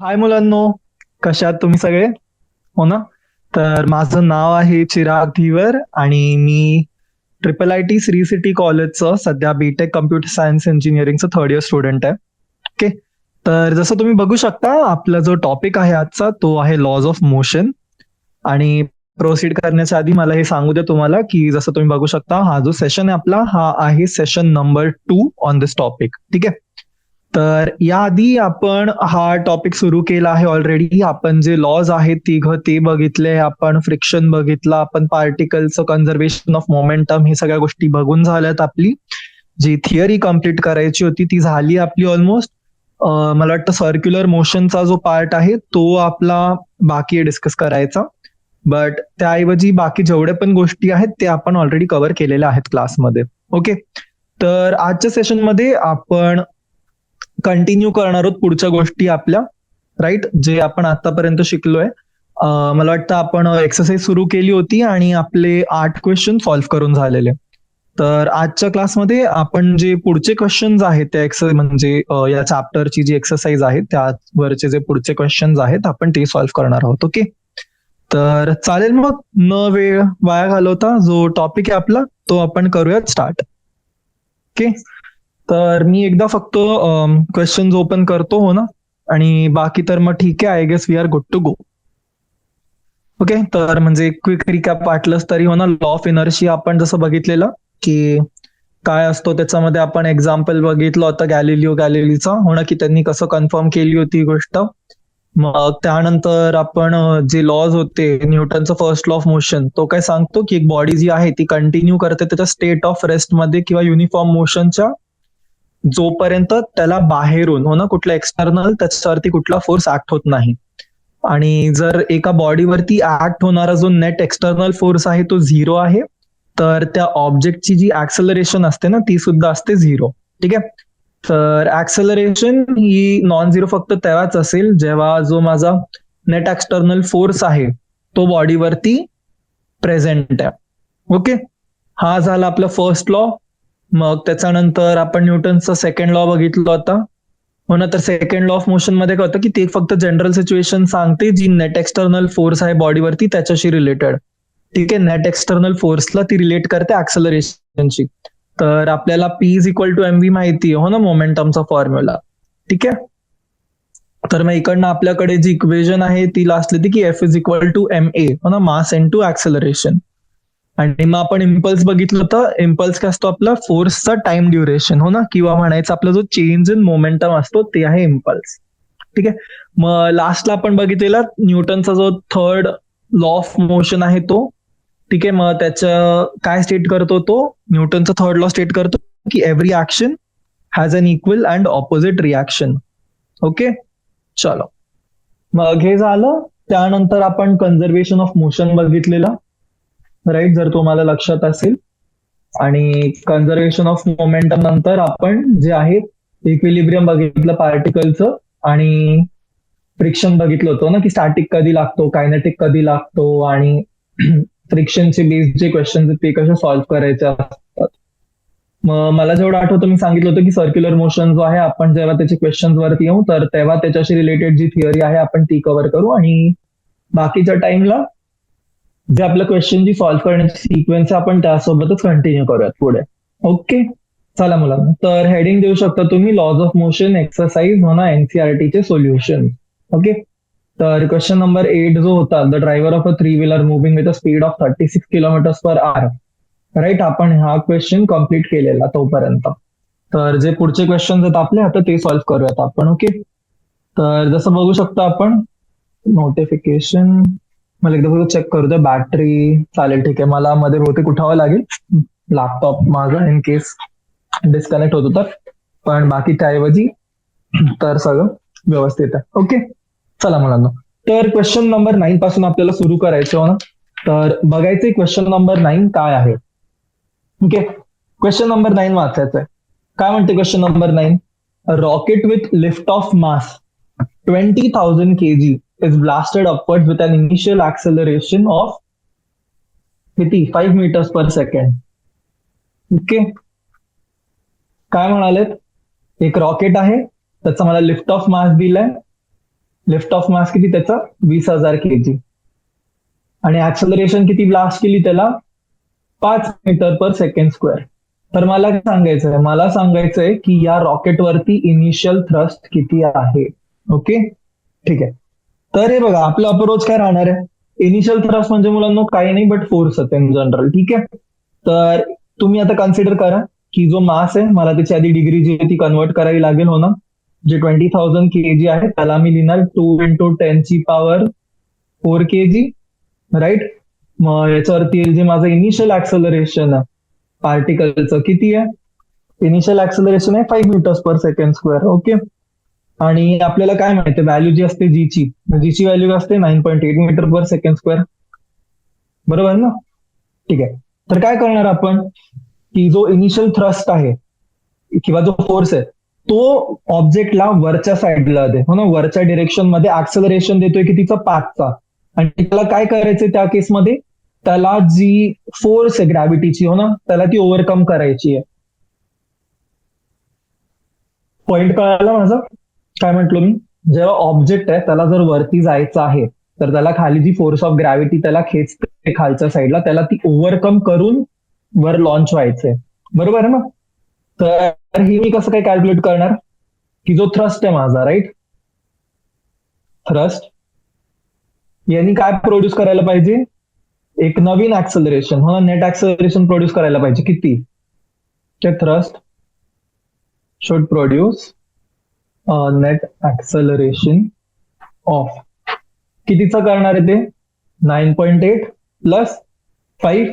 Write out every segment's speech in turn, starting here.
हाय मुलांनो, कशा आहात तुम्ही सगळे? हो ना. तर माझं नाव आहे चिराग धीवर आणि मी triple I T Sri City कॉलेजचं सध्या बीटेक कम्प्युटर सायन्स इंजिनिअरिंगचं थर्ड इयर स्टुडंट आहे. ओके. तर जसं तुम्ही बघू शकता, आपला जो टॉपिक आहे आजचा तो आहे लॉज ऑफ मोशन. आणि प्रोसीड करण्याच्या आधी मला हे सांगू द्या तुम्हाला की जसं तुम्ही बघू शकता, हा जो सेशन आहे आपला, हा आहे session number 2 on this topic. ठीक आहे. तर याआधी आपण हा टॉपिक सुरू केला आहे ऑलरेडी. आपण जे लॉज आहेत ते बघितले, आपण फ्रिक्शन बघितलं, आपण पार्टिकलचं कन्झर्वेशन ऑफ मोमेंटम, हे सगळ्या गोष्टी बघून झाल्यात. आपली जी थिअरी कम्प्लीट करायची होती ती झाली आपली ऑलमोस्ट. मला वाटतं सर्क्युलर मोशनचा जो पार्ट आहे तो आपला बाकी आहे डिस्कस करायचा. बट त्याऐवजी बाकी जेवढे पण गोष्टी आहेत ते आपण ऑलरेडी कव्हर केलेल्या आहेत क्लासमध्ये. ओके. तर आजच्या सेशनमध्ये आपण कंटिन्यू करणार आहोत पुढच्या गोष्टी आपल्या, राईट, जे आपण आतापर्यंत शिकलोय. मला वाटतं आपण एक्सरसाइज सुरू केली होती आणि आपले 8 क्वेश्चन सॉल्व्ह करून झालेले. तर आजच्या क्लासमध्ये आपण जे पुढचे क्वेश्चन्स आहेत त्या एक्सरसाइज म्हणजे या चॅप्टरची जी एक्सरसाइज आहे त्यावरचे जे पुढचे क्वेश्चन्स आहेत आपण ते सॉल्व्ह करणार आहोत. ओके. तर चालेल, मग न वेळ वाया घालवता जो टॉपिक आहे आपला तो आपण करूयात स्टार्ट. ओके. तर मी एकदा फक्त क्वेश्चन ओपन करतो, हो ना, आणि बाकी तर मग ठीक आहे. I guess we are good to go. Okay. तर म्हणजे क्विक रिकॅप वाटलंच तरी, हो ना, लॉ ऑफ इनर्शिया आपण जसं बघितलेलं की काय असतो त्याच्यामध्ये, आपण एक्झाम्पल बघितलं होतं गॅलिलिओ गॅलिलीचा, हो ना, की त्यांनी कसं कन्फर्म केली होती ही गोष्ट. मग त्यानंतर आपण जे लॉज होते, न्यूटनचं फर्स्ट लॉ ऑफ मोशन, तो काय सांगतो की एक बॉडी जी आहे ती कंटिन्यू करते त्याच्या स्टेट ऑफ रेस्ट मध्ये किंवा युनिफॉर्म मोशनच्या, जोपर्यंत त्याला बाहेरून, हो ना, कुठला एक्सटर्नल त्याच्यावरती कुठला फोर्स ऍक्ट होत नाही. आणि जर एका बॉडीवरती ऍक्ट होणारा जो नेट एक्सटर्नल फोर्स आहे तो 0 आहे, तर त्या ऑब्जेक्टची जी ऍक्सेलरेशन असते ना ती सुद्धा असते 0. ठीक आहे. तर ऍक्सेलरेशन ही नॉन झिरो फक्त तेव्हाच असेल जेव्हा जो माझा नेट एक्सटर्नल फोर्स आहे तो बॉडीवरती प्रेझेंट आहे. ओके. हा झाला आपला फर्स्ट लॉ. मग त्याच्यानंतर आपण न्यूटनचा सेकंड लॉ बघितला होता, हो ना. तर सेकंड लॉ ऑफ मोशन मध्ये काय होतं की ते फक्त जनरल सिच्युएशन सांगते जी नेट एक्सटर्नल फोर्स आहे बॉडीवरती त्याच्याशी रिलेटेड. ठीक आहे. नेट एक्सटर्नल फोर्सला ती रिलेट करते ऍक्सेलरेशनशी. तर आपल्याला P is equal to M V माहिती आहे, हो ना, मोमेंटमचा फॉर्म्युला. ठीक आहे. तर मग इकडनं आपल्याकडे जी इक्वेशन आहे ती लास्ट येते की F is equal to M A, हो ना, मास इन टू ऍक्सेलरेशन. आणि मग आपण इम्पल्स बघितलं तर इम्पल्स काय असतो आपला, फोर्सचा टाइम ड्युरेशन, हो ना, किंवा म्हणायचं आपला जो चेंज इन मोमेंटम असतो ते आहे इम्पल्स. ठीक आहे. मग लास्टला आपण बघितलेला न्यूटनचा जो थर्ड लॉ ऑफ मोशन आहे तो. ठीक आहे. मग त्याचं काय स्टेट करतो तो, न्यूटनचा थर्ड लॉ स्टेट करतो की every action has an equal and opposite reaction. Okay. चलो, मग हे झालं. त्यानंतर आपण कन्झर्वेशन ऑफ मोशन बघितलेला, राईट, जर तुम्हाला लक्षात असेल. आणि कन्झर्वेशन ऑफ मोमेंटम नंतर आपण जे आहे इक्विलिब्रियम बघितलं पार्टिकलचं, आणि फ्रिक्शन बघितलं होतं ना, की स्टॅटिक कधी लागतो, कायनेटिक कधी लागतो, आणि फ्रिक्शनचे बेस्ड जे क्वेश्चन ते कसे सॉल्व्ह करायचे असतात. मग मला जेवढं आठवतं मी सांगितलं होतं की सर्क्युलर मोशन जो आहे आपण जेव्हा त्याचे क्वेश्चन वरती येऊ तर तेव्हा त्याच्याशी रिलेटेड जी थिअरी आहे आपण ती कव्हर करू, आणि बाकीच्या टाइमला जे आपल्या क्वेश्चन जी सॉल्व्ह करण्याची सिक्वेन्स आहे आपण त्यासोबतच कंटिन्यू करूयात पुढे. ओके. चला मुलांना, तर हेडिंग देऊ शकता तुम्ही लॉज ऑफ मोशन एक्सरसाइज, हो ना, एनसीआरटीचे सोल्युशन. ओके. तर क्वेश्चन नंबर 8 जो होता, the driver of a 3 wheeler moving with a speed of 36 km/h, right, आपण हा क्वेश्चन कम्प्लीट केलेला तोपर्यंत. तर जे पुढचे क्वेश्चन आहेत आपले आता ते सॉल्व्ह करूयात आपण. ओके. तर जसं बघू शकतो आपण, नोटिफिकेशन मला एकदा फक्त चेक करू द्या. बॅटरी चालेल, ठीक आहे. मला मध्ये बहुतेक उठावं लागेल लॅपटॉप माझा इन केस डिस्कनेक्ट होतो तर, पण बाकी त्याऐवजी तर सगळं व्यवस्थित आहे. ओके. चला मुलांना, तर क्वेश्चन नंबर 9 पासून आपल्याला सुरू करायचं, हो ना. तर बघायचे क्वेश्चन नंबर 9 काय आहे. ओके. क्वेश्चन नंबर 9 वाचायचं आहे. काय म्हणते question number 9? Rocket with lift of mass 20,000 kg is blasted upwards with an initial acceleration of किती 5 meters per second. ओके. काय म्हणालेत, एक रॉकेट आहे, त्याचा मला लिफ्ट ऑफ मास दिलाय लिफ्ट ऑफ मास किती त्याचा 20,000 kg, आणि ऍक्सलरेशन किती ब्लास्ट केली त्याला 5 मीटर पर सेकंड स्क्वेअर. तर मला काय सांगायचंय, मला सांगायचंय की या रॉकेटवरती इनिशियल थ्रस्ट किती आहे. ओके, ठीक आहे. तर हे बघा, आपलं अप्रोच काय राहणार आहे, इनिशियल थ्रस्ट म्हणजे मुलांना काही नाही बट फोर्स इन जनरल. ठीक आहे, तर तुम्ही आता कन्सिडर करा की जो मास आहे मला त्याची आधी डिग्री जी आहे ती कन्वर्ट करावी लागेल, हो ना. जे 20,000 kg आहे त्याला मी लिहिणार 2 × 10⁴ kg, राईट. मग याच्यावरती जे माझं इनिशियल ऍक्सलरेशन आहे पार्टिकलचं किती आहे, इनिशियल ऍक्सलरेशन आहे 5 metres per second square. Okay, आणि आपल्याला काय माहिती व्हॅल्यू जी असते जीची व्हॅल्यू असते 9.8 मीटर पर सेकंड स्क्वेअर, बरोबर ना. ठीक आहे, तर काय करणार आपण की जो इनिशियल थ्रस्ट आहे किंवा जो फोर्स आहे तो ऑब्जेक्टला वरच्या साईडला दे, हो ना, वरच्या डिरेक्शन मध्ये ऍक्सलरेशन देतोय कितीचा 5चा. आणि त्याला काय करायचंय त्या केसमध्ये, त्याला जी फोर्स आहे ग्रॅव्हिटीची, हो ना, त्याला ती ओव्हरकम करायची आहे. पॉइंट कळाला माझा, काय म्हटलो मी, जेव्हा ऑब्जेक्ट आहे त्याला जर वरती जायचं आहे तर त्याला खाली जी फोर्स ऑफ ग्रॅव्हिटी त्याला खेचते खालच्या साईडला, त्याला ती ओव्हरकम करून वर लॉन्च व्हायचंय, बरोबर आहे ना. तर ही मी कसं काय कॅल्क्युलेट करणार की जो थ्रस्ट आहे माझा, राईट, थ्रस्ट यांनी काय प्रोड्यूस करायला पाहिजे, एक नवीन ऍक्सलरेशन, हो ना, नेट ऍक्सलरेशन प्रोड्यूस करायला पाहिजे. किती, ते thrust should produce net acceleration of कितीचं करणार आहे ते 9.8 + 5,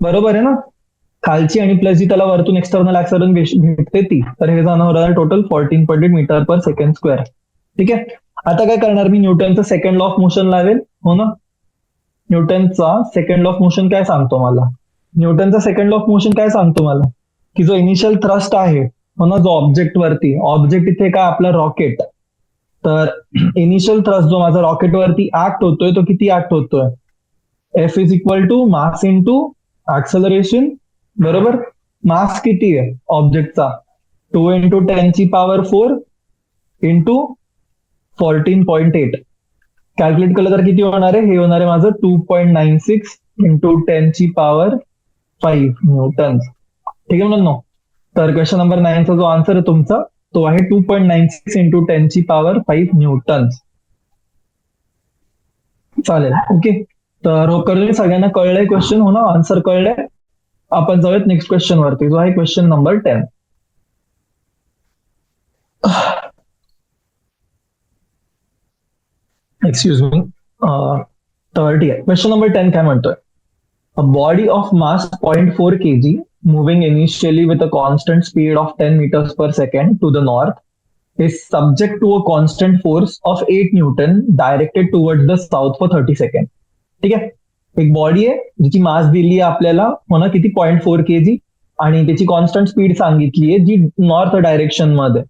बरोबर आहे ना. खालची आणि प्लस जी त्याला वरतून एक्सटर्नल ऍक्सलरेशन भेटते ती, तर हे जाणार आहे total 14.8 metre per second square. ठीक आहे, आता काय करणार मी, न्यूटनचा सेकंड लॉ ऑफ मोशन लावेल, हो ना. न्यूटनचा सेकंड लॉ ऑफ मोशन काय सांगतो मला, न्यूटनचा सेकंड लॉ ऑफ मोशन काय सांगतो मला की जो इनिशियल थ्रस्ट आहे, हो ना, जो ऑब्जेक्ट वरती, ऑब्जेक्ट इथे काय आपला रॉकेट, तर इनिशियल थ्रस्ट जो माझा रॉकेट वरती ऍक्ट होतोय तो किती ऍक्ट होतोय, F is equal to mass into acceleration, बरोबर. मास किती आहे ऑब्जेक्टचा 2 × 10⁴ इंटू 14.8. कॅल्क्युलेट केलं तर किती होणार आहे, हे होणार आहे माझं 2.96 इंटू 10⁵ न्यूटन. ठीक आहे म्हणून. तर क्वेश्चन नंबर 9चा जो आन्सर आहे तुमचा तो आहे 2.96 इंटू 10⁵ न्यूटन. चालेल, ओके. तर होप करतो सगळ्यांना कळलंय क्वेश्चन, हो ना, आन्सर कळलंय. आपण जाऊयात नेक्स्ट क्वेश्चन वरती, जो आहे क्वेश्चन नंबर 10. Excuse me. तर ठीक आहे, क्वेश्चन नंबर 10 काय म्हणतोय, a body of mass 0.4 kg moving initially with a constant speed of 10 meters per second to the north is subject to a constant force of 8 Newton directed towards the south for 30 seconds. ठीक आहे, एक body आहे जिची मास दिली आहे आपल्याला, हो ना, किती 0.4 kg, आणि त्याची कॉन्स्टंट स्पीड सांगितली आहे जी नॉर्थ डायरेक्शन मध्ये,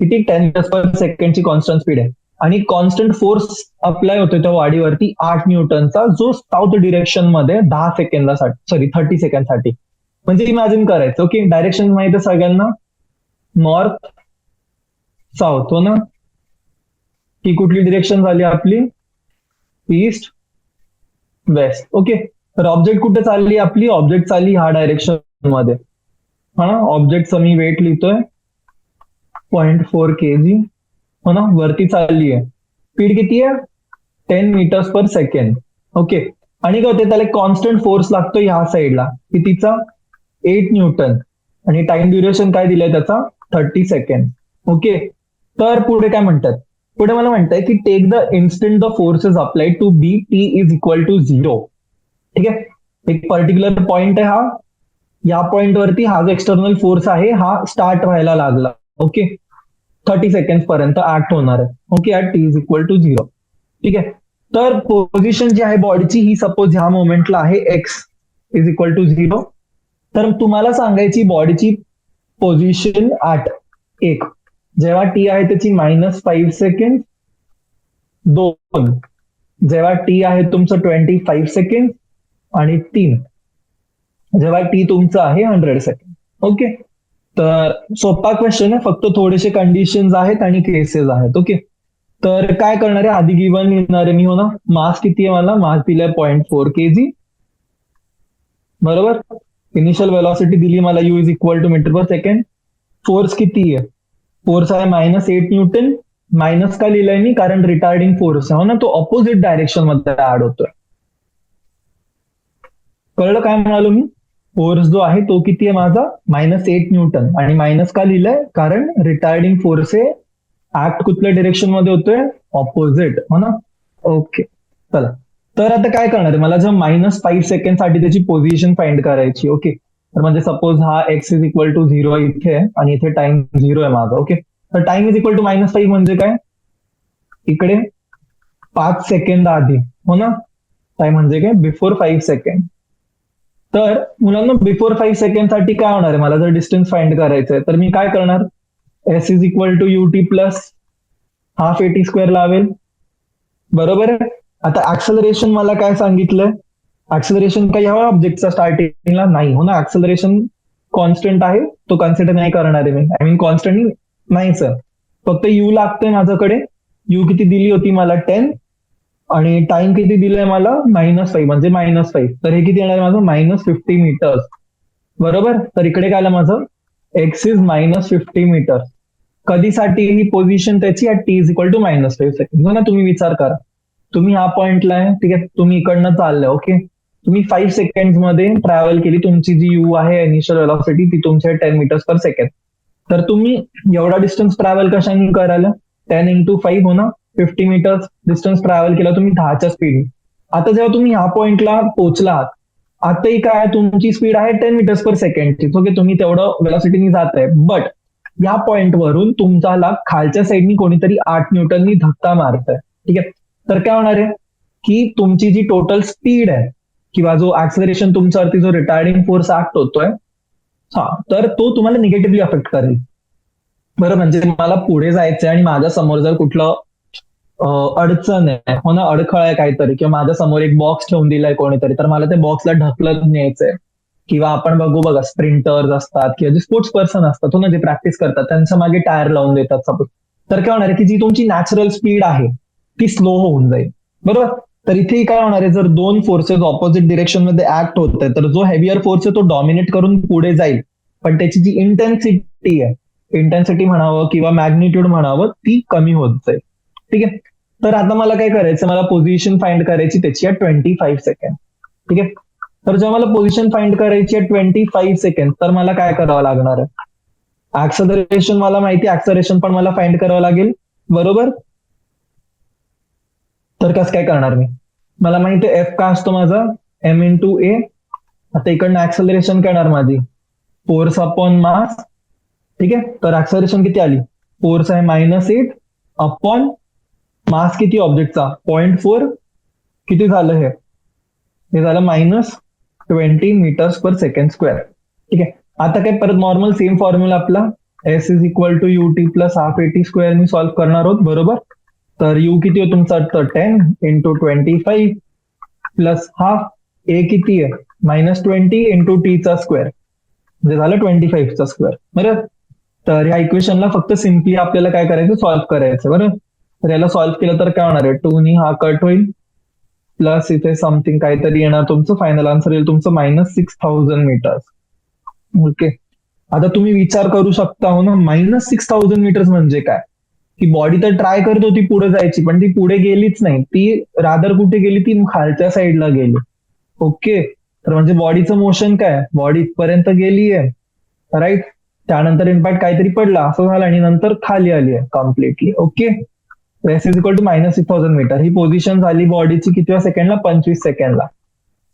किती 10 meters per second ची कॉन्स्टंट स्पीड आहे, आणि कॉन्स्टंट फोर्स अप्लाय होतोय त्या बॉडीवरती 8 न्यूटनचा, जो साऊथ डिरेक्शन मध्ये 30 सेकंडसाठी. म्हणजे इमॅजिन करायचं, ओके, डायरेक्शन माहिती आहे सगळ्यांना, नॉर्थ साऊथ, हो ना. ही कुठली डिरेक्शन झाली आपली, ईस्ट वेस्ट. ओके, तर ऑब्जेक्ट कुठे चालली आपली, ऑब्जेक्ट चालली ह्या डायरेक्शन मध्ये, हा ना. ऑब्जेक्टचं मी वेट लिहितोय 0.4 kg, हो ना, वरती चालली आहे, स्पीड किती आहे 10 meters per second. ओके, आणि काय होते त्याला कॉन्स्टंट फोर्स लागतो ह्या साईडला, कितीचा 8 न्यूटन, आणि टाइम ड्युरेशन काय दिलंय त्याचा 30 सेकंड. ओके, तर पुढे काय म्हणतात, पुढे मला म्हणताय की take the instant the force is applied to be T is equal to 0. ठीक आहे, एक पर्टिक्युलर पॉइंट आहे हा, या पॉइंट वरती हा जो एक्सटर्नल फोर्स आहे हा स्टार्ट व्हायला लागला. ओके, 30 सेकंड पर्यंत ऍक्ट होणार आहे. Okay, at T is equal to 0. ठीक आहे, तर पोझिशन जी आहे बॉडीची ही सपोज ह्या मोमेंटला आहे एक्स इज इक्वल टू 0. तर तुम्हाला सांगायची बॉडीची पोझिशन ऍट 1, जेव्हा टी आहे त्याची -5 सेकंड, 2 जेव्हा टी आहे तुमचं 25 सेकंड, आणि 3 जेव्हा टी तुमचं आहे 100 सेकंड. ओके, तर सोपा क्वेश्चन आहे, फक्त थोडेसे कंडिशन्स आहेत आणि केसेस आहेत. ओके, तर काय करणार आहे, आधी गिवन लिहिणार आहे मी, हो ना. मास किती आहे, मला मास दिलाय 0.4 kg, बरोबर. इनिशियल वेलॉसिटी दिली मला, U is equal to metre per second. Force किती आहे, फोर्स आहे -8 न्यूटन. मायनस का लिहिलंय मी, कारण रिटार्डिंग फोर्स आहे, हो ना, तो ऑपोजिट डायरेक्शन मध्ये ऍड होतोय. कळलं काय म्हणालो मी. फोर्स जो आहे तो किती आहे माझा, -8 न्यूटन. आणि मायनस का लिहिलंय, कारण रिटार्डिंग फोर्स आहे, ऍक्ट कुठल्या डिरेक्शन मध्ये होतोय, ऑपोजिट, हो ना. ओके, चला. तर आता काय करणार आहे, मला जर -5 सेकंड साठी त्याची पोझिशन फाइंड करायची. ओके, तर म्हणजे सपोज हा x इज इक्वल टू 0 इथे आहे आणि इथे टाइम 0 आहे माझा. ओके, तर टाइम इज इक्वल टू -5 म्हणजे काय, इकडे 5 सेकंद आधी, हो ना. टाइम म्हणजे काय, बिफोर 5 सेकंड. तर मुलांना बिफोर 5 सेकंड साठी काय होणार आहे, मला जर डिस्टन्स फाइंड करायचं आहे, तर मी काय करणार, S is equal to UT plus half AT square लावेल, बरोबर आहे. आता ऍक्सलरेशन मला काय सांगितलंय, ऍक्सलरेशन काय या ऑब्जेक्टचा स्टार्टिंगला नाही, हो ना. ऍक्सलरेशन कॉन्स्टंट आहे, तो कन्सिडर नाही करणार आहे मी. आय मीन कॉन्स्टंट नाही सर, फक्त यू लागतंय माझ्याकडे. यू किती दिली होती मला, 10. आणि टाइम किती दिलाय मला, -5 म्हणजे -5. तर हे किती येणार माझं, -50 मीटर्स, बरोबर. तर इकडे काय आलं माझं, एक्स इज -50 मीटर. कधीसाठी ही पोझिशन त्याची, T is equal to -5 second, हो ना. तुम्ही विचार करा, तुम्ही ह्या पॉइंटला आहे, ठीक आहे, तुम्ही इकडनं चाललंय. ओके, तुम्ही 5 सेकंड मध्ये ट्रॅव्हल केली, तुमची जी यू आहे इनिशियल वेलॉसिटी ती तुमच्या 10 मीटर्स पर सेकंड. तर तुम्ही एवढा डिस्टन्स ट्रॅव्हल कशाने करायला, 10 इंटू 5, हो ना, 50 मीटर्स डिस्टन्स ट्रॅव्हल केला तुम्ही 10च्या स्पीड. आता जेव्हा तुम्ही ह्या पॉइंटला पोहोचला आहात, आताही काय तुमची स्पीड आहे 10 मीटर्स पर सेकंडची. ओके, तुम्ही तेवढं वेलॉसिटीनी जात आहे, बट या पॉइंटवरून तुमच्याला खालच्या साईडनी कोणीतरी 8 न्यूटननी धक्का मारतंय, ठीक आहे. तर काय होणार आहे, की तुमची जी टोटल स्पीड आहे किंवा जो ऍक्सलरेशन तुमच्यावरती जो रिटार्डिंग फोर्स ऍक्ट होतोय, हा, तर तो तुम्हाला निगेटिव्हली अफेक्ट करेल. बरं, म्हणजे मला पुढे जायचंय आणि माझ्या समोर जर कुठलं अडचण आहे, हो ना, अडखळ आहे काहीतरी, किंवा माझ्या समोर एक बॉक्स ठेवून दिलाय कोणीतरी, तर मला त्या बॉक्सला ढकलत न्यायचंय. किंवा आपण बघू बघा, स्प्रिंटर्स असतात किंवा जे स्पोर्ट्स पर्सन असतात, हो ना, जे प्रॅक्टिस करतात, त्यांच्या मागे टायर लावून देतात सपोज. तर काय होणार आहे, की जी तुमची नॅचरल स्पीड आहे ती स्लो होऊन जाईल, बरोबर. तर इथे काय होणार आहे, जर दोन फोर्सेस ऑपोजिट डिरेक्शन मध्ये ऍक्ट होत आहे, तर जो हेवियर फोर्स आहे तो डॉमिनेट करून पुढे जाईल, पण त्याची जी इंटेन्सिटी आहे, इंटेन्सिटी म्हणावं किंवा मॅग्निट्यूड म्हणावं, ती कमी होत जाईल, ठीक आहे. तर आता मला काय करायचं, मला पोझिशन फाइंड करायची त्याची आहे 25 सेकंड, ठीक आहे. तर जेव्हा मला पोझिशन फाइंड करायची आहे 25 सेकंड, तर मला काय करावं लागणार आहे, ऍक्सलरेशन मला माहिती, ऍक्सलरेशन पण मला फाइंड करावं लागेल, बरोबर. तर कसं काय करणार मी, मला माहिती आहे एफ काय असतो माझा, एम इंटू ए. आता इकडनं ऍक्सलरेशन करणार माझी फोर्स अपॉन मास, ठीक आहे. तर ऍक्सलरेशन किती आली, फोर्स आहे -8 अपॉन मास किती ऑब्जेक्टचा, 0.4. किती झालं हे झालं -20 मीटर्स पर सेकंड स्क्वेअर, ठीक आहे. आता काय परत नॉर्मल सेम फॉर्म्युला आपला, S is equal to UT plus half AT square मी सॉल्व्ह करणार आहोत, बरोबर. तर यू किती आहे तुमचा, 10 इंटू 25 प्लस हाफ, ए किती आहे -20 इंटू टीचा स्क्वेअर, म्हणजे झालं 25चा स्क्वेअर, बरोबर. तर ह्या इक्वेशनला फक्त सिम्पली आपल्याला काय करायचं, सॉल्व्ह करायचं, बरोबर. तर याला सॉल्व्ह केलं तर काय होणार आहे, 2 नी हा कट होईल, प्लस इथे समथिंग काहीतरी येणार, तुमचं फायनल आन्सर येईल तुमचं -6000 मीटर्स. ओके, आता तुम्ही विचार करू शकता, हो ना, -6000 मीटर्स म्हणजे काय, की बॉडी तर ट्राय करत होती पुढे जायची, पण ती पुढे गेलीच नाही, ती रादर कुठे गेली, ती खालच्या साईडला गेली. ओके, तर म्हणजे बॉडीचं मोशन काय, बॉडी इथपर्यंत गेली आहे, राईट. त्यानंतर इम्पॅक्ट काहीतरी पडला असं झालं आणि नंतर खाली आली आहे completely. Okay, S is equal to -6000 metre. ही पोझिशन झाली बॉडीची किती सेकंडला, 25 सेकंडला.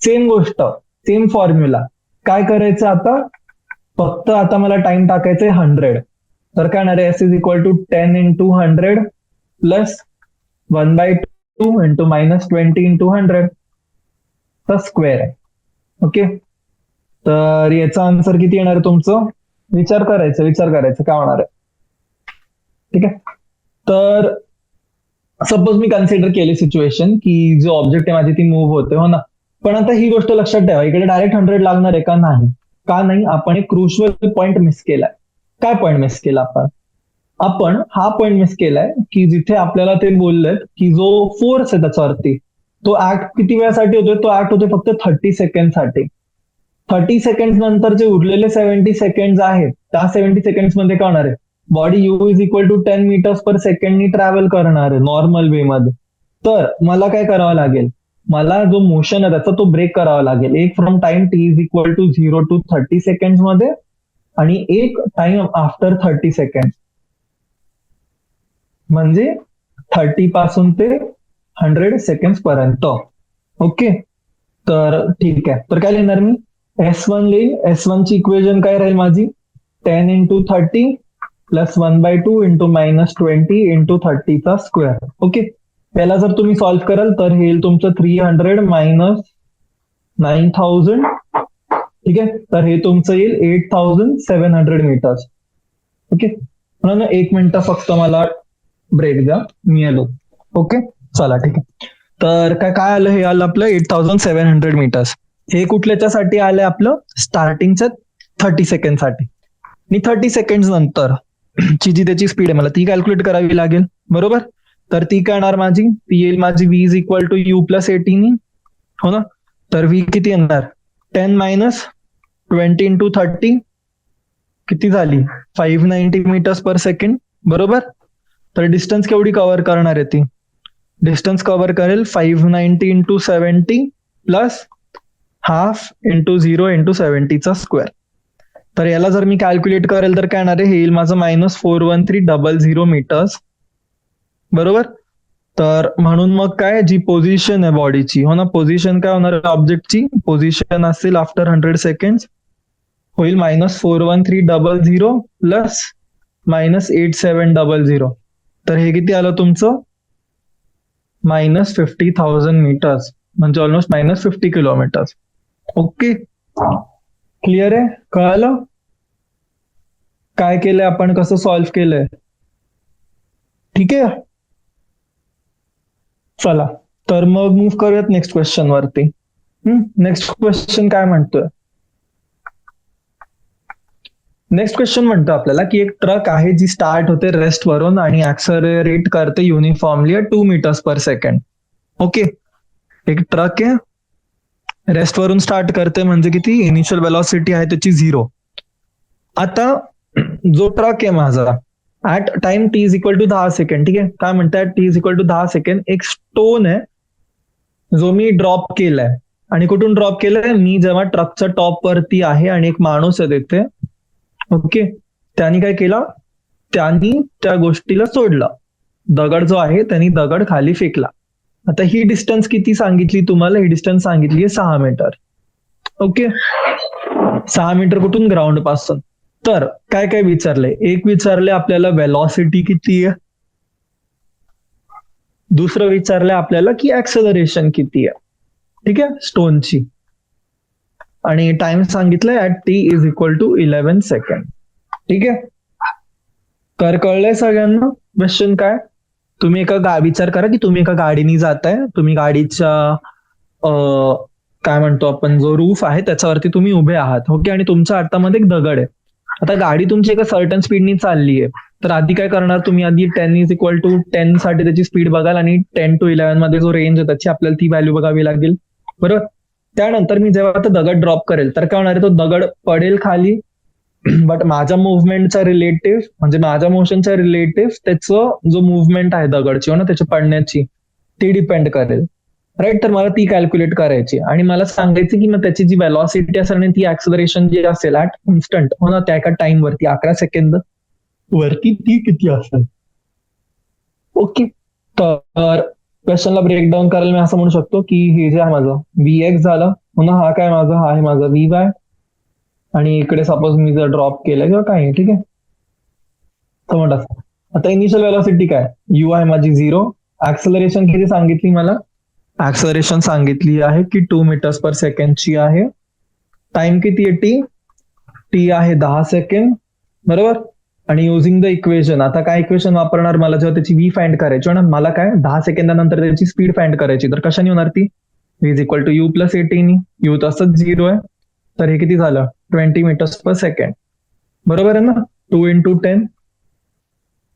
सेम गोष्ट, सेम फॉर्म्युला. काय करायचं आता, फक्त आता मला टाइम टाकायचंय 100. तर काय होणार आहे, S is equal to 10 into 100 plus 1/2 into -20 into 100 square आहे. ओके, तर याचा आन्सर किती येणार आहे तुमचं, विचार करायचं काय होणार आहे, ठीक आहे. तर सपोज मी कन्सिडर केली सिच्युएशन की जो ऑब्जेक्ट आहे माझी ती मूव्ह होते, हो ना. पण आता ही गोष्ट लक्षात ठेवा, इकडे डायरेक्ट 100 लागणार आहे का नाही, का नाही, आपण एक क्रुशियल पॉइंट मिस केलाय. काय पॉइंट मिस केला आपण, आपण हा पॉइंट मिस केलाय की जिथे आपल्याला ते बोललेत की जो फोर्स आहे त्याच्यावरती तो ऍक्ट किती वेळासाठी होतोय, तो ऍक्ट होतोय फक्त 30 सेकंड साठी. 30 सेकंड नंतर जे उरलेले 70 सेकंड आहेत त्या 70 सेकंड मध्ये काय होणार आहे, body U is equal to 10 metres per सेकंडनी ट्रॅव्हल करणार आहे नॉर्मल वे मध्ये. तर मला काय करावं लागेल, मला जो मोशन आहे त्याचा तो ब्रेक करावा लागेल. एक from time T is equal to 0 to 30 second मध्ये आणि एक टाइम आफ्टर 30 सेकंड, म्हणजे 30 पासून ते 100 सेकंड पर्यंत. ओके, तर ठीक आहे. तर काय लिहिणार मी, S1 लिहिल. S1 ची इक्वेशन काय राहील माझी, 10 into 30 प्लस 1/2 इंटू -20 इंटू 30चा स्क्वेअर. ओके, त्याला जर तुम्ही सॉल्व्ह कराल तर हे येईल तुमचं 300 मायनस 9000. ठीक आहे, तर हे तुमचं येईल 8700 मीटर्स. ओके, म्हणून 1 मिनिट फक्त मला ब्रेक द्या, मी आलो. ओके, चला ठीक आहे. तर काय काय आलं, हे आलं आपलं 8700 मीटर्स. हे कुठल्याच्यासाठी आलंय, आपलं स्टार्टिंगच्या 30 सेकंड साठी. आणि 30 सेकंड नंतर ची जी त्याची स्पीड आहे मला ती कॅल्क्युलेट करावी लागेल, बरोबर. तर ती काय येणार माझी, ती येईल माझी v is equal to u plus 18, हो ना. तर v किती येणार, 10 मायनस 20 इंटू 30 किती झाली, 590 मीटर्स पर सेकंड, बरोबर. तर डिस्टन्स केवढी कव्हर करणार आहे ती, डिस्टन्स कव्हर करेल 590 into 70 plus half into 0 into 70चा स्क्वेअर. तर याला जर मी कॅल्क्युलेट करेल तर काय येणार आहे, हे येईल माझं -41300 मीटर्स, बरोबर. तर म्हणून मग काय, जी पोझिशन आहे बॉडीची, हो ना, पोझिशन काय होणार आहे ऑब्जेक्टची, पोझिशन असेल आफ्टर 100 सेकंड होईल -41300 प्लस -8700. तर हे किती आलं तुमचं, -50,000 मीटर्स, म्हणजे ऑलमोस्ट -50 किलोमीटर्स. ओके, क्लिअर आहे, कळालं काय केलंय आपण, कसं सॉल्व्ह केलंय. ठीक आहे, चला तर मग मूव्ह करूयात नेक्स्ट क्वेश्चन वरती. नेक्स्ट क्वेश्चन काय म्हणतोय, नेक्स्ट क्वेश्चन म्हणतो आपल्याला की एक ट्रक आहे जी स्टार्ट होते रेस्ट वरून आणि ऍक्सलरेट करते uniformly 2 metres per second. Okay, एक ट्रक आहे, रेस्ट वरून स्टार्ट करते, म्हणजे किती इनिशियल वेलॉसिटी आहे त्याची 0. आता जो ट्रक आहे माझा at time T is equal to 10 second, ठीक आहे, काय म्हणतात T is equal to 10 second, एक स्टोन आहे जो मी ड्रॉप केलाय. आणि कुठून ड्रॉप केलंय, मी जेव्हा ट्रकच्या टॉप वरती आहे आणि एक माणूस आहे तिथे. ओके, त्यांनी काय केलं, त्यांनी त्या गोष्टीला सोडलं, दगड जो आहे त्यांनी दगड खाली फेकला. आता ही डिस्टन्स किती सांगितली तुम्हाला, ही डिस्टन्स सांगितली आहे 6 मीटर. ओके, 6 मीटर कुठून, ग्राउंड पासून. तर काय काय विचारले, एक विचारले आपल्याला वेलॉसिटी किती आहे, दुसरं विचारलं आपल्याला की ऍक्सेलरेशन किती आहे, ठीक आहे, स्टोनची. आणि टाइम सांगितलंय at T is equal to 11 second. ठीक आहे, तर कळलंय सगळ्यांना क्वेश्चन काय. तुम्ही विचार करा की तुम्ही एका गाडीने जाताय, तुम्ही गाडीच्या काय म्हणतो आपण, जो रूफ आहे त्याच्यावरती तुम्ही उभे आहात. ओके, आणि तुमच्या हातामध्ये एक दगड आहे. आता गाडी तुमची एका सर्टन स्पीडनी चालली आहे, तर आधी काय करणार तुम्ही, आधी 10 इज इक्वल टू 10 साठी त्याची स्पीड बघाल आणि 10 to 11 मध्ये जो रेंज आहे त्याची आपल्याला ती व्हॅल्यू बघावी लागेल, बरोबर. त्यानंतर मी जेव्हा आता दगड ड्रॉप करेल तर काय होणार आहे, तो दगड पडेल खाली, बट माझ्या मुवमेंटचा रिलेटिव्ह, म्हणजे माझ्या मोशनच्या रिलेटिव्ह त्याचं जो मुवमेंट आहे दगडची, हो ना, त्याची पडण्याची, ती डिपेंड करेल, राईट. तर मला ती कॅल्क्युलेट करायची आणि मला सांगायची की मग त्याची जी वेलॉसिटी असेल आणि ती ऍक्सलरेशन जी असेल ऍट इन्स्टंट, हो ना, त्या एका टाइम वरती 11 सेकंद वरती ती किती असेल. ओके, तर क्वेश्चनला ब्रेकडाऊन करायला मी असं म्हणू शकतो की हे जे आहे माझं VX झालं, हो ना, हा काय माझा, हा आहे माझा VY, आणि इकडे सपोज मी जर ड्रॉप केलं किंवा काय, ठीक आहे, तर म्हणतात. आता इनिशियल वेलॉसिटी काय, U आहे माझी 0, ऍक्सलरेशन किती सांगितली मला, ऍक्सलरेशन सांगितली आहे की 2 मीटर्स पर सेकंडची आहे. टाइम किती आहे, टी आहे 10 सेकंड, बरोबर. आणि युझिंग द इक्वेशन, आता काय इक्वेशन वापरणार, मला जेव्हा त्याची V फाइंड करायची ना, मला काय 10 सेकंदानंतर त्याची स्पीड फाइंड करायची, तर कशाने होणार ती, V is equal to U plus 18, U तसंच 0 आहे, तर हे किती झालं 20 मीटर्स पर सेकंड, बरोबर आहे ना. 2 into 10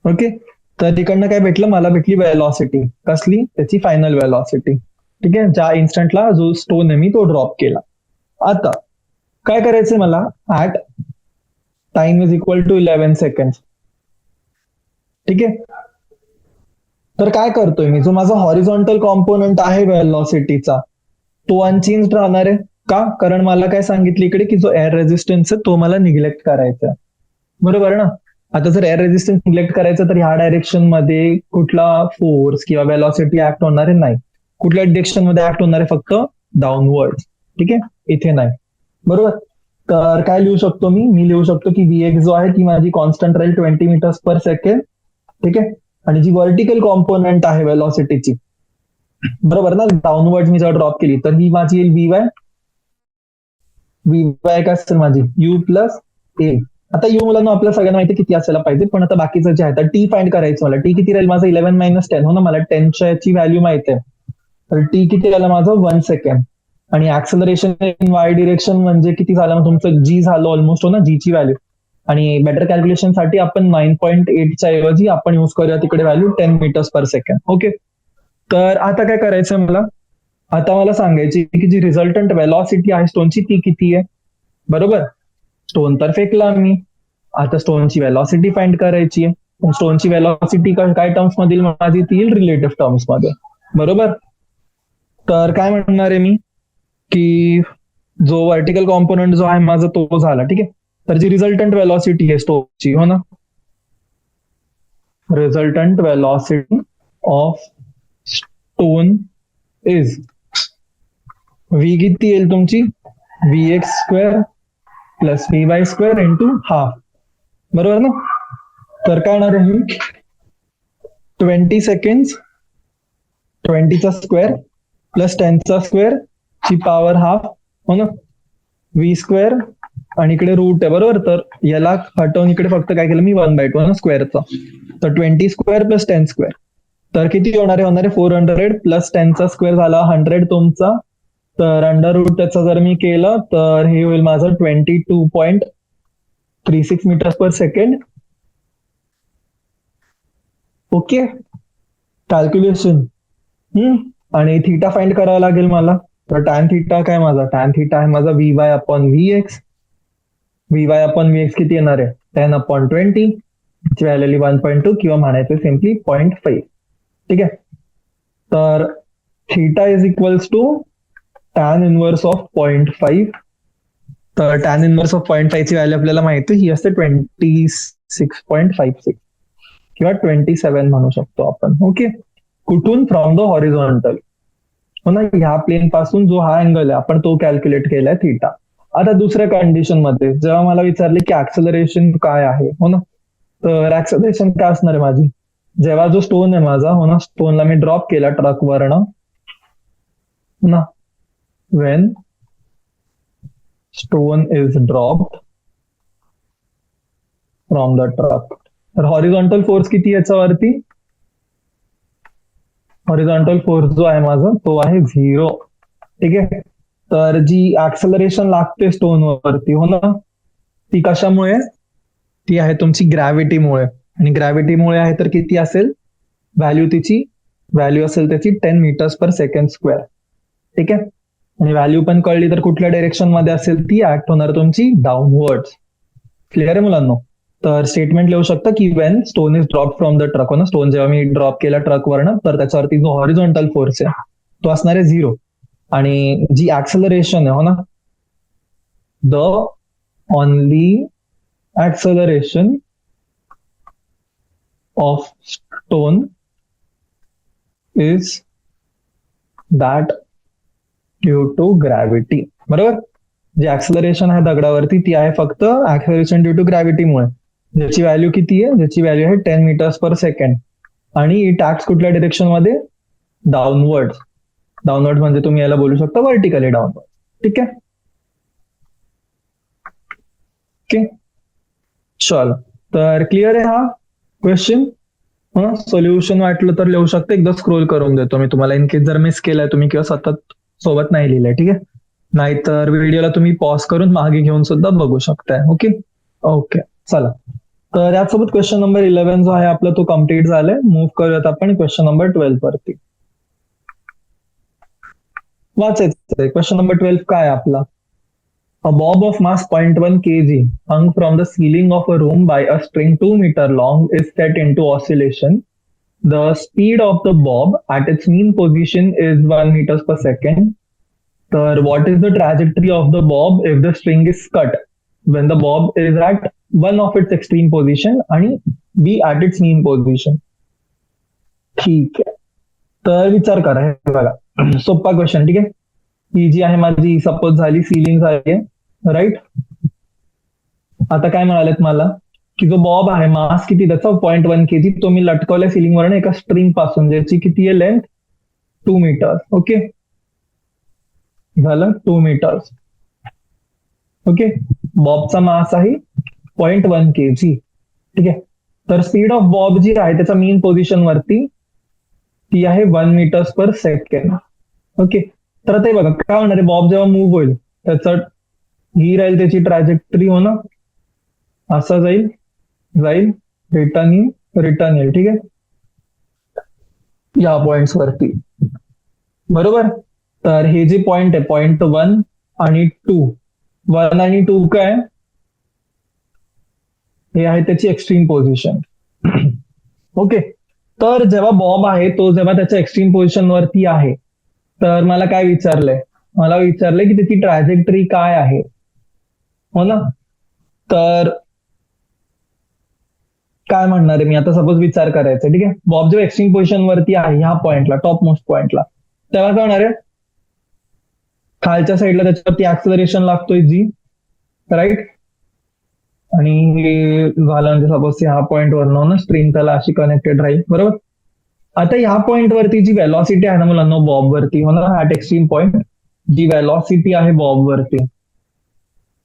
ओके. तर तिकडनं काय भेटलं, मला भेटली वेलॉसिटी. कसली? त्याची फायनल वेलॉसिटी. ठीक आहे, ज्या इन्स्टंटला जो स्टोन आहे मी तो ड्रॉप केला. आता काय करायचंय मला, at time is equal to 11 second. ठीक आहे. तर काय करतोय मी, जो माझा हॉरिझॉन्टल कॉम्पोनंट आहे वेलॉसिटीचा तो अनचेंज राहणार आहे. का? कारण मला काय सांगितलं इकडे की जो एअर रेझिस्टन्स आहे तो मला निग्लेक्ट करायचा आहे. बरोबर ना? आता जर एअर रेझिस्टन्स निग्लेक्ट करायचं तर ह्या डायरेक्शन मध्ये कुठला फोर्स किंवा वेलॉसिटी ऍक्ट होणार आहे? नाही. कुठल्या डिरेक्शन मध्ये ऍक्ट होणार आहे? फक्त डाऊनवर्ड. ठीक आहे, इथे नाही. बरोबर. तर काय लिहू शकतो मी लिहू शकतो की व्ही एक्स जो आहे ती माझी कॉन्स्टंट राहील 20 मीटर्स पर सेकंड. ठीक आहे. आणि जी व्हर्टिकल कॉम्पोनंट आहे वेलॉसिटीची, बरोबर ना, डाऊनवर्ड मी जर ड्रॉप केली तर ही माझी येईल व्ही वाय काय असेल माझी यू प्लस ए. आता यू मुलांना आपल्या सगळ्यांना माहिती किती असायला पाहिजे, पण आता बाकीचं जे आहे तर टी फाइंड करायचं मला. टी किती राहील माझं 11 - 10. हो ना, मला 10च्या याची व्हॅल्यू माहिती आहे. तर टी किती झालं माझं 1 सेकंड. आणि ऍक्सलरेशन इन वाय डिरेक्शन म्हणजे किती झालं मग तुमचं, जी झालं ऑलमोस्ट. हो ना, जी ची व्हॅल्यू. आणि बेटर कॅल्क्युलेशन साठी आपण 9.8च्या ऐवजी आपण युज करूया तिकडे value 10 metres per second. Okay. तर आता काय करायचंय मला, आता मला सांगायची की जी रिझल्टंट वेलॉसिटी आहे स्टोनची ती किती आहे. बरोबर. स्टोन तर फेकला मी, आता स्टोनची वेलॉसिटी फाइंड करायची आहे. स्टोनची वेलॉसिटी काय टर्म्स मध्ये माझी ती येईल रिलेटिव्ह टर्म्स मध्ये. बरोबर. तर काय म्हणणार आहे मी की जो व्हर्टिकल कॉम्पोनंट जो आहे माझा तो झाला. ठीक आहे. तर जी रिझल्टंट वेलॉसिटी आहे स्टोनची, हो ना, resultant velocity of stone is V किती येईल तुमची, V x square plus V Y square into half. बरोबर ना. तर काय होणार आहे, 20 सेकंड 20चा स्क्वेअर प्लस 10चा स्क्वेअर ची पॉवर हाफ. हो ना, व्ही स्क्वेअर आणि इकडे रूट आहे. बरोबर. तर याला हटवून इकडे फक्त काय केलं मी 1/2 स्क्वेअरचा. तर 20 स्क्वेअर प्लस 10 स्क्वेअर. तर किती होणार आहे 400 प्लस 10चा स्क्वेअर झाला 100 तुमचा. तर अंडर रूट त्याचं जर मी केलं तर हे होईल माझं 22.36 metres per second. Okay. Calculation. आणि थीटा फाइंड करावा लागेल मला. तर टॅन थीटा काय माझा, टॅन थीटा आहे माझा V Y upon V x. V Y upon V x किती येणार आहे 10/20, ची व्हॅल्यू 1.2 किंवा म्हणायचं सिम्पली 0.5. ठीक आहे. तर theta is equals to tan inverse of 0.5. तर टॅन इनवर्स ऑफ 0.5 ची व्हॅल्यू आपल्याला माहिती ही असते 26.56 किंवा 27 म्हणू शकतो आपण. ओके. कुठून? From the horizontal. हो ना, ह्या प्लेन पासून जो हा अँगल आहे आपण तो कॅल्क्युलेट केलाय थीटा. आता दुसऱ्या कंडिशन मध्ये जेव्हा मला विचारले की ऍक्सलरेशन काय आहे, हो ना, तर ऍक्सलरेशन काय असणार आहे माझी, जेव्हा जो स्टोन आहे माझा, हो ना, स्टोनला मी ड्रॉप केला ट्रकवरनं, हो ना, Wien stone is dropped from the truck. तर हॉरिझॉन्टल फोर्स किती याच्यावरती, हॉरिझॉन्टल फोर्स जो आहे माझा तो आहे 0. ठीक आहे. तर जी ऍक्सलरेशन लागते स्टोन वरती, हो ना, ती कशामुळे, ती आहे तुमची ग्रॅव्हिटीमुळे. आणि ग्रॅव्हिटीमुळे आहे तर किती असेल व्हॅल्यू, तिची व्हॅल्यू असेल त्याची 10 मीटर्स पर सेकंड स्क्वेअर. ठीक आहे. आणि व्हॅल्यू पण कळली तर कुठल्या डायरेक्शन मध्ये असेल ती ऍक्ट होणार तुमची डाऊनवर्ड. क्लिअर आहे मुलांना. तर स्टेटमेंट लिहू शकता की Wien stone is drop from the truck, हो ना, स्टोन जेव्हा मी ड्रॉप केला ट्रकवरनं तर त्याच्यावरती जो हॉरिझॉन्टल फोर्स आहे तो असणार आहे 0. आणि जी ऍक्सलरेशन आहे, हो ना, the only acceleration of stone is that due to gravity. बरोबर. जी ऍक्सलरेशन आहे दगडावरती ती आहे फक्त ऍक्सलरेशन ड्यू टू ग्रॅव्हिटीमुळे, ज्याची व्हॅल्यू किती आहे, ज्याची व्हॅल्यू आहे 10 मीटर्स पर सेकंड. आणि इट ऍक्ट्स कुठल्या डिरेक्शन मध्ये, डाऊनवर्ड. डाऊनवर्ड म्हणजे तुम्ही याला बोलू शकता व्हर्टिकली डाऊनवर्ड. ठीक आहे. ओके. चल, तर क्लिअर आहे हा क्वेश्चन. सोल्युशन वाटलं तर लिहू शकता, एकदा स्क्रोल करून देतो मी तुम्हाला, इन केस जर मिस केलाय तुम्ही किंवा सतत सोबत नाही लिहिलंय. ठीक आहे. नाहीतर व्हिडिओला तुम्ही पॉज करून मागे घेऊन सुद्धा बघू शकताय. ओके. ओके. चला. तर यासोबत क्वेश्चन नंबर 11 जो आहे आपला तो कम्प्लीट झालाय. मूव्ह करूयात आपण क्वेश्चन नंबर 12 वरती. वाचायचं क्वेश्चन नंबर 12 काय आहे आपला. A bob of mass 0.1 kg hung from the ceiling of a room by a string 2 meter long is set into oscillation. The speed of the bob at its mean position is 1 meters per second. तर what is the trajectory of the bob if the string is cut when the bob is at one of its extreme position आणि b at its mean position. ठीक आहे. तर विचार करा, हे बघा सोपा क्वेश्चन. ठीक आहे, ही जी आहे माझी सपोज झाली सिलिंग झाली आहे, राईट. आता काय म्हणालेत मला की जो बॉब आहे मास किती त्याचा 0.1 kg, तो मी लटकवलाय सिलिंग वरून एका स्ट्रिंग पासून, ज्याची किती आहे लेंथ 2 मीटर. ओके, झालं 2 मीटर्स. ओके, बॉबचा मास आहे 0.1 kg. ठीक आहे, तर स्पीड ऑफ बॉब जी आहे त्याच्या मेन पोझिशन वरती ती आहे 1 मीटर्स पर सेकंड. ओके, तर आता हे बघा काय होणार आहे, बॉब जेव्हा मूव्ह होईल त्याचं ही राहील त्याची ट्रॅजेक्टरी, हो ना, असं जाईल जाईल रिटर्न येईल. ठीक आहे, या पॉइंट्स वरती, बरोबर. तर हे जे पॉइंट आहे पॉइंट 1 आणि 2, 1 आणि 2 काय हे आहे त्याची एक्स्ट्रीम पोझिशन. ओके, तर जेव्हा बॉब आहे तो जेव्हा त्याच्या एक्स्ट्रीम पोझिशन वरती आहे, तर मला काय विचारलंय, मला विचारलंय की त्याची ट्रॅजेक्टरी काय आहे, हो ना. तर काय म्हणणार आहे मी आता, सपोज विचार करायचा. ठीक आहे, बॉब जेव्हा एक्स्ट्रीम पोझिशन वरती आहे ह्या पॉइंटला, टॉप मोस्ट पॉइंटला, तेव्हा काय होणार आहे, खालच्या साईडला त्याच्यावरती ऍक्सेलरेशन लागतोय जी, राईट. आणि झालं म्हणजे सपोज ह्या पॉइंट वरनं ना स्ट्रिंग त्याला अशी कनेक्टेड राहील, बरोबर. आता ह्या पॉइंट वरती जी व्हेलॉसिटी आहे ना मुलांना बॉब वरती, हो ना, at extreme point G velocity आहे बॉब वरती,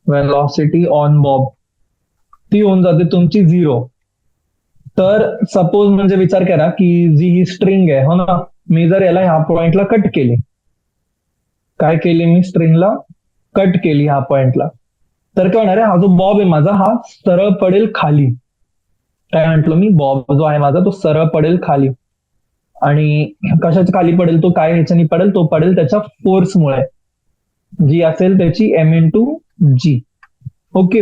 व्हेलॉसिटी ऑन बॉब, ती होऊन जाते तुमची 0. तर सपोज म्हणजे विचार करा की जी ही स्ट्रिंग आहे, हो ना, मी जर याला ह्या पॉइंटला कट केली, काय केली मी, स्ट्रिंगला कट केली ह्या पॉइंटला, तर काय होणार आहे, हा जो बॉब आहे माझा हा सरळ पडेल खाली. काय म्हंटल मी, बॉब जो आहे माझा तो सरळ पडेल खाली. आणि कशाच्या खाली पडेल तो, काय ह्याच्यानी पडेल, तो पडेल त्याच्या फोर्समुळे, जी असेल त्याची m×g. ओके,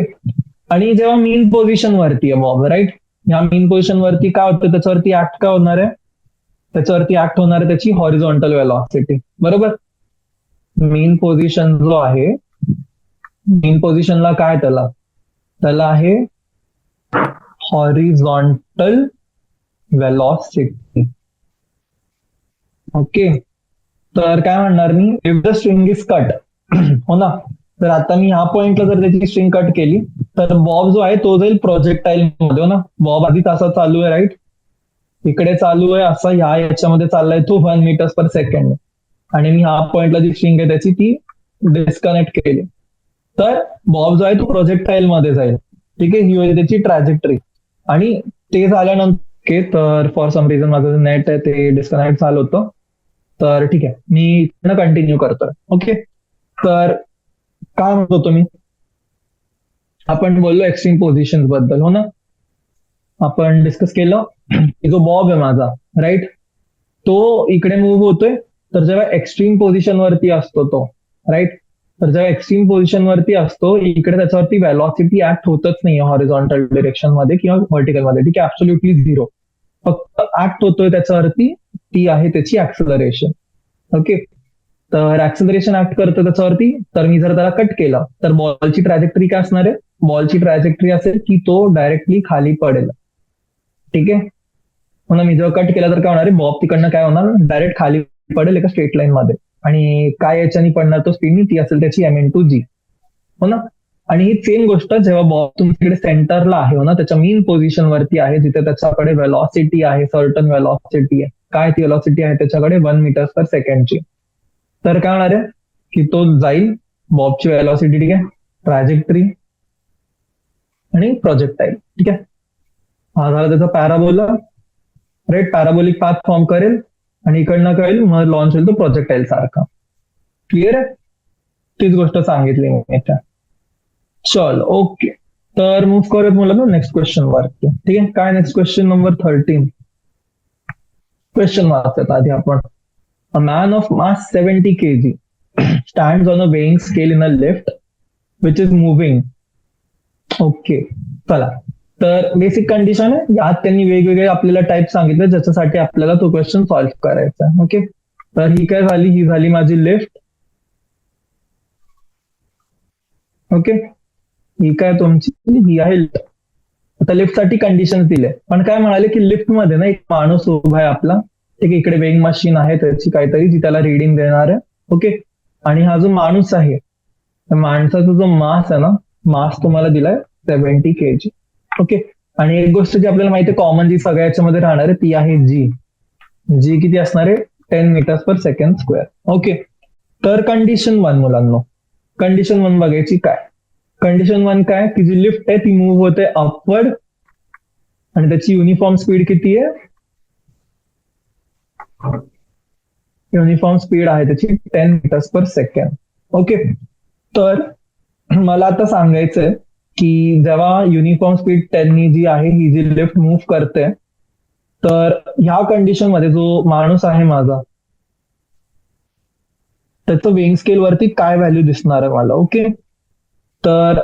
आणि जेव्हा मीन पोझिशन वरती आहे बॉब, राईट, ह्या मीन पोझिशन वरती काय होतं, त्याच्यावरती ऍक्ट काय होणार आहे, त्याच्यावरती ऍक्ट होणार आहे त्याची हॉरिझॉन्टल वेलॉसिटी, बरोबर. मीन पोझिशन जो आहे, मीन पोझिशनला काय त्याला आहे हॉरिझॉन्टल वेलॉसिटी. ओके, तर काय म्हणणार मी, if the string is cut, हो ना, तर आता मी ह्या पॉइंटला जर त्याची स्ट्रिंग कट केली तर बॉब जो आहे तो जाईल प्रोजेक्टाईल मध्ये, हो ना. बॉब आधीच असा चालू आहे, राईट, इकडे चालू आहे असा, याच्यामध्ये चाललाय तो 1 मीटर्स पर सेकंड, आणि मी ह्या पॉइंटला जी स्ट्रिंग आहे त्याची ती डिस्कनेक्ट केली, तर बॉब जो आहे तो प्रोजेक्टाईल मध्ये जाईल. ठीक आहे, ही होईल त्याची ट्रॅजेक्टरी. आणि ते झाल्यानंतर तर फॉर सम रिझन माझं नेट आहे ते डिस्कनेक्ट झालं होतं, तर ठीक आहे मी कंटिन्यू करतोय. ओके, तर काय म्हणतो तुम्ही, आपण बोललो एक्स्ट्रीम पोझिशन बद्दल, हो ना. आपण डिस्कस केलं की जो बॉब आहे माझा, राईट, तो इकडे मूव्ह होतोय, तर जेव्हा एक्स्ट्रीम पोझिशन वरती असतो तो, राईट, तर जेव्हा एक्स्ट्रीम पोझिशन वरती असतो इकडे त्याच्यावरती व्हेलॉसिटी ऍक्ट होतच नाही हॉरिझॉन्टल डिरेक्शन मध्ये किंवा व्हर्टिकल मध्ये. ठीक आहे, ऍब्सोल्युटली 0. फक्त ऍक्ट होतोय त्याच्यावरती ती आहे त्याची ऍक्सेलरेशन. ओके, तर ऍक्सेलरेशन ऍक्ट करतं त्याच्यावरती, तर मी जर त्याला कट केलं तर बॉलची ट्रॅजेक्टरी काय असणार आहे, बॉलची ट्रॅजेक्टरी असेल की तो डायरेक्टली खाली पडेल. ठीक आहे, म्हणून मी जेव्हा कट केला तर काय होणार आहे, बॉब तिकडनं काय होणार, डायरेक्ट खाली पडेल एका स्ट्रेट लाईन मध्ये, आणि काय याच्यानी पडणार तो स्पीडनी, ती असेल त्याची m×g, हो ना. आणि ही सेम गोष्ट जेव्हा बॉब तुमच्याकडे सेंटरला आहे, हो ना, त्याच्या मेन पोझिशन वरती आहे, जिथे त्याच्याकडे वेलॉसिटी आहे, सर्टन वेलॉसिटी आहे, काय ती वेलॉसिटी आहे त्याच्याकडे 1 मीटर्स पर सेकंडची, तर काय होणार आहे की तो जाईल, बॉबची वेलॉसिटी, ठीक आहे, ट्रॅजेक्टरी आणि प्रोजेक्टाईल. ठीक आहे, हा झाला त्याचा parabola, right, parabolic path form करेल आणि इकडनं कळेल, मग लॉन्च होईल तो प्रोजेक्टाईल सारखा. क्लिअर आहे, तीच गोष्ट सांगितली मी इथे. चल, ओके, तर मूव्ह करूयात मुलांना नेक्स्ट क्वेश्चन वरती. ठीक आहे, काय नेक्स्ट क्वेश्चन नंबर 13. क्वेश्चन वाचतात आधी आपण. A man of mass 70 kg stands on a weighing scale in a lift which is moving. Okay, चला. तर बेसिक कंडिशन आहे, यात त्यांनी वेगवेगळे आपल्याला टाईप सांगितले ज्याच्यासाठी आपल्याला तो क्वेश्चन सॉल्व्ह करायचा आहे. ओके, तर ही काय झाली, ही झाली माझी लिफ्ट. ओके, ही काय तुमची, ही आहे लिफ्ट. आता लिफ्ट साठी कंडिशन दिले, पण काय म्हणाले की लिफ्ट मध्ये ना एक माणूस उभा आहे आपला. ठीक आहे, इकडे वेइंग मशीन आहे त्याची काहीतरी जी त्याला रिडिंग देणार आहे. ओके, आणि हा जो माणूस आहे, त्या माणसाचा जो मास आहे ना, मास तुम्हाला दिलाय 70 kg. ओके, आणि एक गोष्ट जी आपल्याला माहिती आहे कॉमन जी सगळ्या याच्यामध्ये राहणार आहे ती आहे जी. जी किती असणार आहे, 10 meters per second square. Okay, तर कंडिशन 1 मुलांना, कंडिशन 1 बघायची. काय कंडिशन 1 काय, की जी लिफ्ट आहे ती मूव्ह होते अपवर्ड आणि त्याची युनिफॉर्म स्पीड किती आहे, युनिफॉर्म स्पीड आहे त्याची 10 meters per second. ओके, तर मला आता सांगायचंय की जेव्हा युनिफॉर्म स्पीड 10 जी आहे ही जी लिफ्ट मूव्ह करते, तर ह्या कंडिशन मध्ये जो माणूस आहे माझा त्याचं वेइंग स्केल वरती काय व्हॅल्यू दिसणार आहे मला. ओके, तर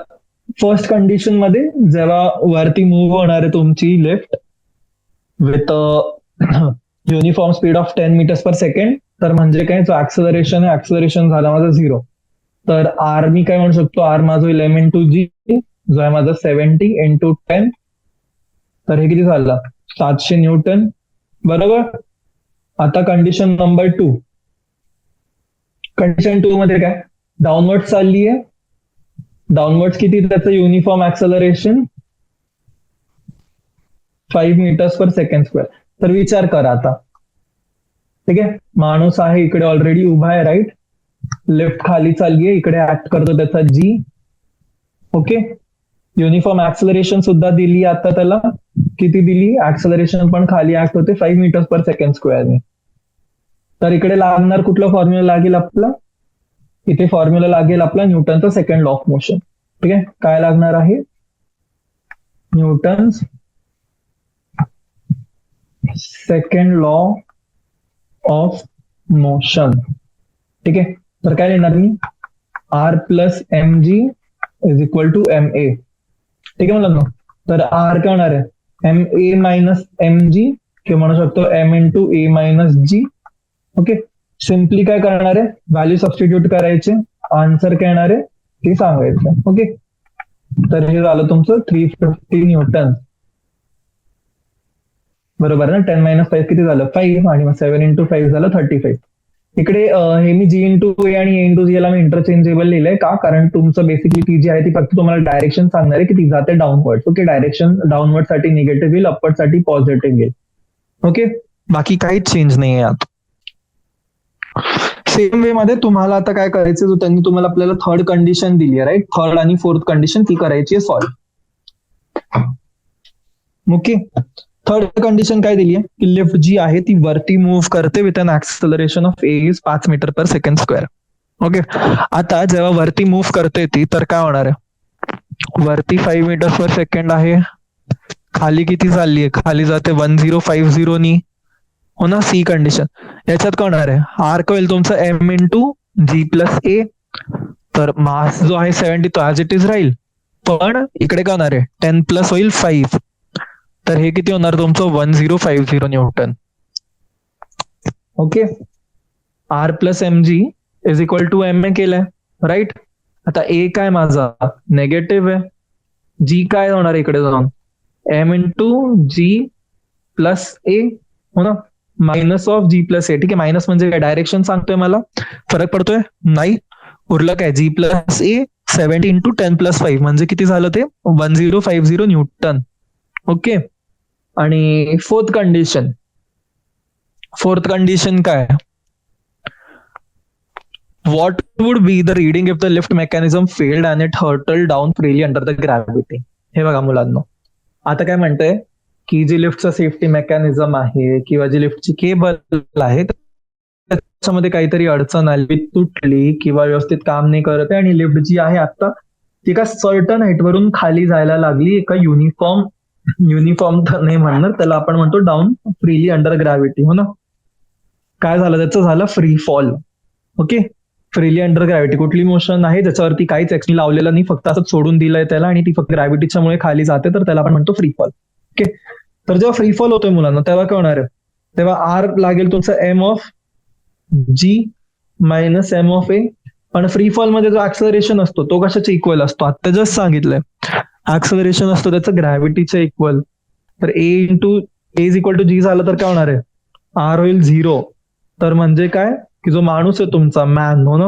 फर्स्ट कंडिशन मध्ये जेव्हा वरती मूव्ह होणार आहे तुमची lift with uniform speed of 10 meters per second, तर म्हणजे काय, जो ऍक्सलरेशन आहे ऍक्सलरेशन झाला माझा 0. तर आर मी काय म्हणू शकतो, आर माझं 11 into g जो आहे माझा 70 into 10, तर हे किती झालं, 700 न्यूटन. बरोबर. आता कंडिशन नंबर 2, कंडिशन 2 मध्ये काय, डाऊनवर्ड चालली आहे. डाऊनवर्ड किती, त्याचं uniform acceleration 5 meters per second square. तर विचार करा आता. ठीक आहे, माणूस आहे इकडे ऑलरेडी उभा आहे, राईट. लिफ्ट खाली चालली आहे, इकडे ऍक्ट करतो त्याचा जी. ओके, युनिफॉर्म ऍक्सलरेशन सुद्धा दिली आता त्याला, किती दिली, ऍक्सलरेशन पण खाली ऍक्ट होते 5 meters per second square. तर इकडे लागणार कुठला फॉर्म्युला लागेल आपला, इथे फॉर्म्युला लागेल आपला न्यूटनचा सेकंड लॉ ऑफ मोशन. ठीक आहे, काय लागणार आहे, Newton's second law of motion. ठीक आहे, तर काय लिहिणार मी, R plus M G is equal to M A. ठीक आहे म्हणलं, तर आर काय होणार आहे, M A minus M G, किंवा म्हणू शकतो M into A minus G. Okay, simply काय करणार आहे, व्हॅल्यू सबस्टिट्यूट करायचे, आन्सर काय येणार आहे ते सांगायचं. ओके, तर हे झालं तुमचं 350 न्यूटन. बरोबर ना, 10 - 5 किती झालं, 5, आणि मग 7 into 5 झालं 35. इकडे हे मी जी इंटू ए आणि ए इंटू जी याला मी इंटरचेंजेबल लिहिलंय का, कारण तुमचं बेसिकली ती जी आहे ती फक्त तुम्हाला डायरेक्शन सांगणार आहे की ती जाते डाऊनवर्ड. ओके, डायरेक्शन डाऊनवर्ड साठी निगेटिव्ह येईल, अपवर्ड साठी पॉझिटिव्ह येईल. ओके, बाकी काहीच चेंज नाही आहे यात. सेम वे मध्ये तुम्हाला आता काय करायचं, जो त्यांनी तुम्हाला आपल्याला थर्ड कंडिशन दिली आहे, राईट, थर्ड आणि फोर्थ कंडिशन ती करायची आहे सॉल्व. ओके, थर्ड कंडिशन काय दिली आहे की लिफ्ट जी आहे ती वरती मूव्ह करते with an acceleration of A is 5 meter per second square. ओके, आता जेव्हा वरती मूव्ह करते ती, तर काय होणार आहे, वरती 5 meters per second आहे, खाली किती चालली आहे, खाली जाते 1050 नी, हो ना. सी कंडिशन, याच्यात काय होणार आहे, आर काय होईल तुमचं एम इंटू जी प्लस ए. तर मास जो आहे 70 तो ऍज इट इज राहील, पण इकडे काय होणार आहे 10 प्लस होईल 5, तर हे किती होणार तुमचं 1050 newton. Okay, R plus M G is equal to M A केलंय, राईट. आता ए काय माझा नेगेटिव्ह आहे, जी काय होणार इकडे जाऊन एम इंटू जी प्लस ए, हो ना, मायनस ऑफ जी प्लस ए. ठीक आहे, मायनस म्हणजे काय, डायरेक्शन सांगतोय मला, फरक पडतोय नाही, उरलं काय जी प्लस ए 70 इंटू 10 + 5 म्हणजे किती झालं ते 1050 न्यूटन. ओके, आणि फोर्थ कंडिशन काय, what would be the reading if the lift mechanism failed and it hurtle down freely under the gravity. हे बघा मुलांना, आता काय म्हणतंय की जी लिफ्टचा सेफ्टी मेकॅनिझम आहे किंवा जी लिफ्टची केबल आहे त्याच्यामध्ये काहीतरी अडचण आली, तुटली किंवा व्यवस्थित काम नाही करत आहे, आणि लिफ्ट जी आहे आता ती एका सर्टन हाईटवरून खाली जायला लागली एका युनिफॉर्म तर नाही म्हणणार त्याला, आपण म्हणतो डाऊन फ्रीली अंडर ग्रॅव्हिटी, हो ना. काय झालं त्याचं, झालं free fall. Okay, freely under gravity कुठली मोशन आहे ज्याच्यावरती काहीच ऍक्शन लावलेलं नाही, फक्त असं सोडून दिलंय त्याला आणि ती फक्त ग्रॅव्हिटीच्यामुळे खाली जाते, तर त्याला आपण म्हणतो फ्री फॉल. ओके, तर जेव्हा फ्री फॉल होतोय मुलांना तेव्हा काय होणार आहे, तेव्हा आर लागेल तुमचं M of G minus M of A. पण फ्री फॉल मध्ये जो ऍक्सलरेशन असतो तो कशाच्या इक्वल असतो, आता जस्ट सांगितलंय ऍक्सलरेशन असतो त्याचं ग्रॅव्हिटीच्या इक्वल. तर A into A is equal to G झालं तर काय होणार आहे, आर होईल 0. तर म्हणजे काय की जो माणूस आहे तुमचा मॅन, हो ना,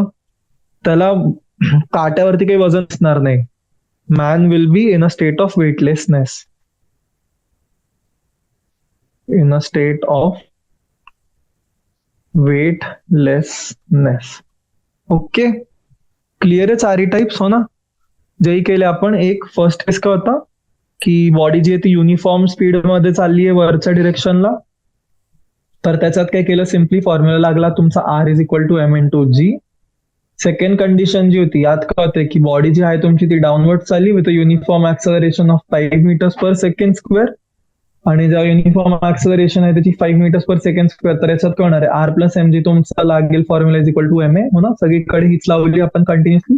त्याला काट्यावरती काही वजन असणार नाही. Man will be in a state of weightlessness, in a state of weightlessness. Okay, clear आहे चारही टाइप्स, हो ना. जेही केले आपण, एक फर्स्ट केस काय होता की बॉडी जी आहे ती युनिफॉर्म स्पीड मध्ये चालली आहे वरच्या डिरेक्शनला, तर त्याच्यात काय केलं, सिम्पली फॉर्म्युला लागला तुमचा R is equal to M into G. Second condition जी होती, यात काय होते की बॉडी जी आहे तुमची ती डाऊनवर्ड चालली with uniform acceleration of 5 metres per second square, आणि जेव्हा युनिफॉर्म ऍक्सलरेशन आहे त्याची 5 मीटर्स पर सेकंड स्क्वेअर, तर याच्यात काय होणार आहे, आर प्लस एम जी तुमचा लागेल formula is equal to M A, हो ना. सगळीकडे हीच लावली आपण कंटिन्युअसली,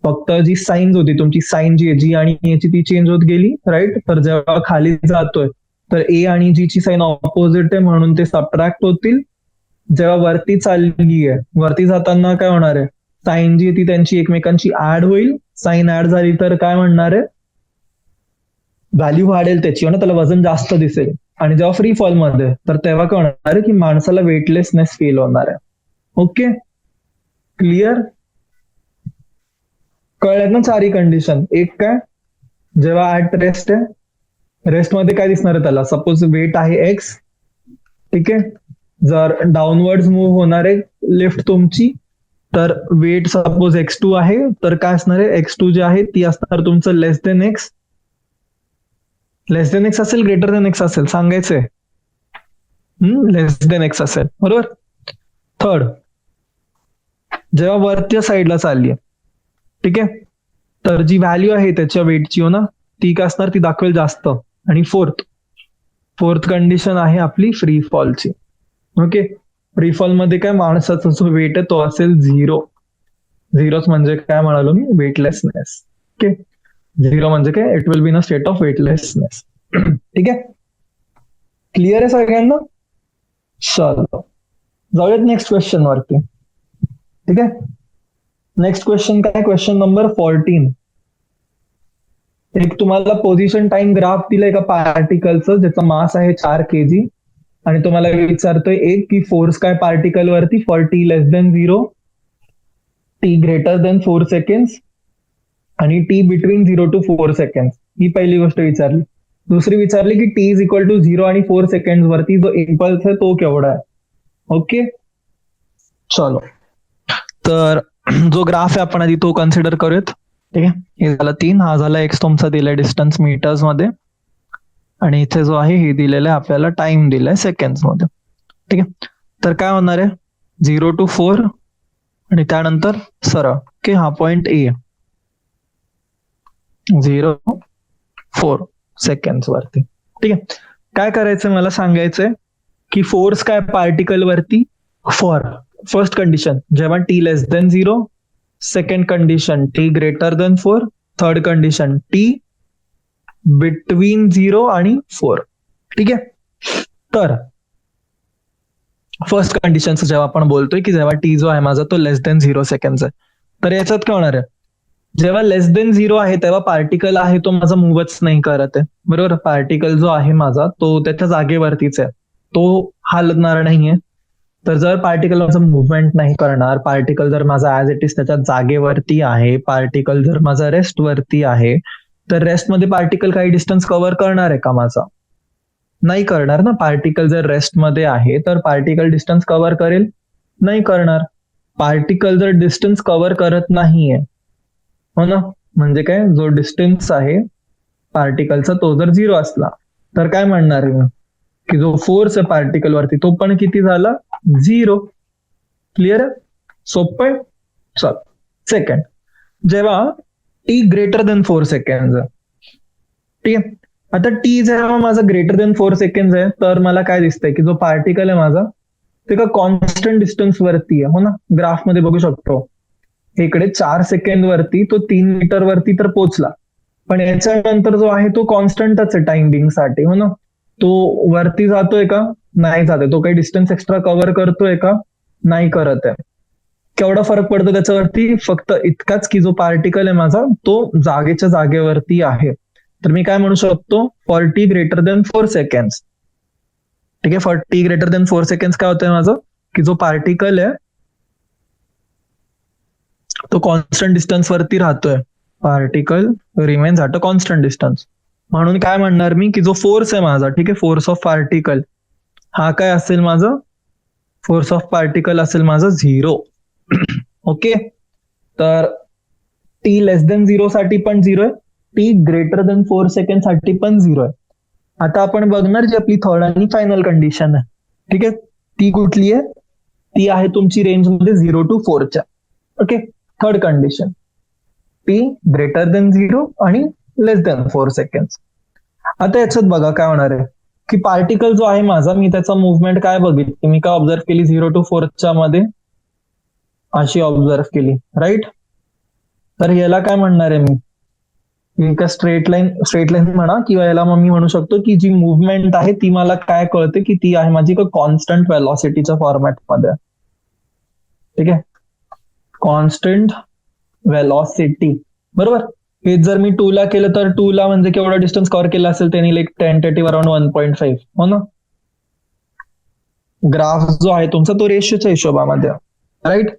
फक्त जी साईन्स होती तुमची, साईन जी आहे जी आणि याची ती चेंज होत गेली, राईट. तर जेव्हा खाली जातोय तर ए आणि जी ची साईन ऑपोजिट आहे म्हणून ते सबट्रॅक्ट होतील. जेव्हा वरती चालली आहे, वरती जाताना काय होणार आहे, साईन जी ती त्यांची एकमेकांची ऍड होईल. साईन ऍड झाली तर काय म्हणणार आहे, व्हॅल्यू वाढेल त्याची, हो ना, त्याला वजन जास्त दिसेल. आणि जेव्हा फ्री फॉल मध्ये तर तेव्हा काय होणार आहे की माणसाला वेटलेसनेस फील होणार आहे. ओके, क्लिअर, कळल्यात ना चारही कंडिशन. एक काय, जेव्हा ऍट रेस्ट आहे, रेस्ट मध्ये काय दिसणार आहे त्याला, सपोज वेट आहे एक्स, ठीक आहे. जर डाऊनवर्ड मूव्ह होणार आहे लिफ्ट तुमची, तर वेट सपोज x2 आहे, तर काय असणार आहे, x2 जे आहे ती असणार तुमचं less than x. Less than x असेल ग्रेटर देन एक्स असेल सांगायचंय, लेस देन एक्स असेल, बरोबर. थर्ड, जेव्हा वरच्या साईडला चालली आहे, ठीक आहे, तर जी व्हॅल्यू आहे त्याच्या वेटची, हो ना, ती काय असणार, ती दाखवेल जास्त. आणि फोर्थ कंडिशन आहे आपली फ्री फॉलची. ओके, फ्री फॉल मध्ये काय, माणसाचा जो वेट आहे तो असेल 0. झिरोच म्हणजे काय म्हणालो मी, वेटलेसनेस. ओके, 0 म्हणजे काय, it will be in a state of weightlessness. ठीक आहे, क्लिअर आहे सगळ्यांना. चलो जाऊयात नेक्स्ट क्वेश्चन वरती. ठीक आहे, नेक्स्ट क्वेश्चन काय, क्वेश्चन नंबर 14. एक तुम्हाला पोझिशन टाइम ग्राफ दिलाय एका पार्टिकलचं ज्याचा मास आहे 4 kg, आणि तुम्हाला विचारतोय एक की फोर्स काय पार्टिकल वरती for T less than 0, T greater then 4 seconds आणि टी बिटवीन 0 to 4 सेकंड. ही पहिली गोष्ट विचारली. दुसरी विचारली की टी इज इक्वल टू 0 आणि 4 सेकंड वरती जो इम्पल्स आहे तो केवढा आहे. ओके, चलो तर जो ग्राफ आहे आपण आधी तो कन्सिडर करूयात. ठीक आहे, हे झालं 3, हा झाला एक्स तुमचा दिलाय डिस्टन्स मीटर्स मध्ये, आणि इथे जो आहे हे दिलेलं आहे आपल्याला टाइम दिलाय सेकंड्स मध्ये. ठीक आहे, तर काय होणार आहे 0 to 4 आणि त्यानंतर सरळ. ओके, हा पॉइंट ए 0 4 सेकंड्स वरती. ठीक आहे, काय करायचंय मला सांगायचंय की फोर्स काय पार्टिकल वरती फॉर फर्स्ट कंडिशन जेव्हा T less than 0, second condition T greater then 4, third condition T between 0 आणि 4. ठीक आहे, तर फर्स्ट कंडिशन जेव्हा आपण बोलतोय की जेव्हा टी जो आहे माझा तो लेस देन 0 सेकंड आहे, तर याच्यात काय होणार आहे, जेव्हा लेस देन 0 आहे तेव्हा पार्टिकल आहे तो माझा मूवच नाही करत आहे, बरोबर. पार्टिकल जो आहे माझा तो त्याच्या जागेवरतीच आहे, तो हलणार नाहीये. तर जर पार्टिकल माझं मुवमेंट नाही करणार, पार्टिकल जर माझा ऍज इट इज त्याच्या जागेवरती आहे, पार्टिकल जर माझा रेस्ट वरती आहे, तर रेस्ट मध्ये पार्टिकल काही डिस्टन्स कव्हर करणार आहे का माझा, नाही करणार ना. पार्टिकल जर रेस्ट मध्ये आहे तर पार्टिकल डिस्टन्स कव्हर करेल, नाही करणार. पार्टिकल जर डिस्टन्स कव्हर करत नाहीये, हो ना, म्हणजे काय, जो डिस्टन्स आहे पार्टिकलचा तो जर 0 असला तर काय म्हणणार मी की जो फोर्स आहे पार्टिकल वरती तो पण किती झाला, 0. क्लिअर आहे, सोपं आहे. चल, सेकंड, जेव्हा टी ग्रेटर देन 4 सेकंड. ठीक आहे. आता टी जेव्हा माझा ग्रेटर देन 4 सेकंड आहे, तर मला काय दिसतंय की जो पार्टिकल आहे माझा ते का कॉन्स्टंट डिस्टन्स वरती आहे, हो ना. ग्राफ मध्ये बघू शकतो इकडे 4 सेकंड वरती तो 3 मीटर वरती तर पोहोचला, पण याच्यानंतर जो आहे तो कॉन्स्टंटच आहे टाइम बिंग साठी, हो ना. तो वरती जातोय का? नाही जातोय. तो काही डिस्टन्स एक्स्ट्रा कव्हर करतोय का? नाही करत आहे. केवढा फरक पडतो त्याच्यावरती? फक्त इतकाच की जो पार्टिकल आहे माझा तो जागेच्या जागेवरती आहे. तर मी काय म्हणू शकतो, for T greater then 4 second. ठीक आहे. For T greater then 4 second काय होतंय माझं, की जो पार्टिकल आहे तो कॉन्स्टंट डिस्टन्स वरती राहतोय. Particle remains at a constant distance. म्हणून काय म्हणणार मी, की जो फोर्स आहे माझा, ठीक आहे, फोर्स ऑफ पार्टिकल, हा काय असेल माझं, फोर्स ऑफ पार्टिकल असेल माझं 0. ओके. तर टी लेस देन 0 साठी पण 0 आहे, टी ग्रेटर देन 4 सेकंड साठी पण 0 आहे. आता आपण बघणार जी आपली थर्ड आणि फायनल कंडिशन आहे. ठीक आहे. ती कुठली आहे? ती आहे तुमची रेंजमध्ये 0 to 4च्या. Okay. Third condition, T greater than 0 आणि लेस देन 4 सेकंड. आता याच्यात बघा काय होणार आहे, की पार्टिकल जो आहे माझा, मी त्याचा मुवमेंट काय बघितली, मी काय ऑब्झर्व केली 0 to 4च्या मध्ये अशी ऑब्झर्व केली, राईट. तर याला काय म्हणणार आहे मी, का स्ट्रेट लाईन म्हणा, किंवा याला मग मी म्हणू शकतो की जी मुवमेंट आहे ती मला काय कळते की ती आहे माझी कॉन्स्टंट वेलॉसिटीच्या फॉर्मॅटमध्ये. ठीक आहे. कॉन्स्टंट वेलॉसिटी, बरोबर. हे जर मी 2 ला केलं तर 2 ला म्हणजे केवढा डिस्टन्स कव्हर केला असेल त्यांनी, लाईक टेंटेटिव्ह अराउंड 1.5, हो ना. ग्राफ जो आहे तुमचा तो रेशियोच्या हिशोबामध्ये, राईट.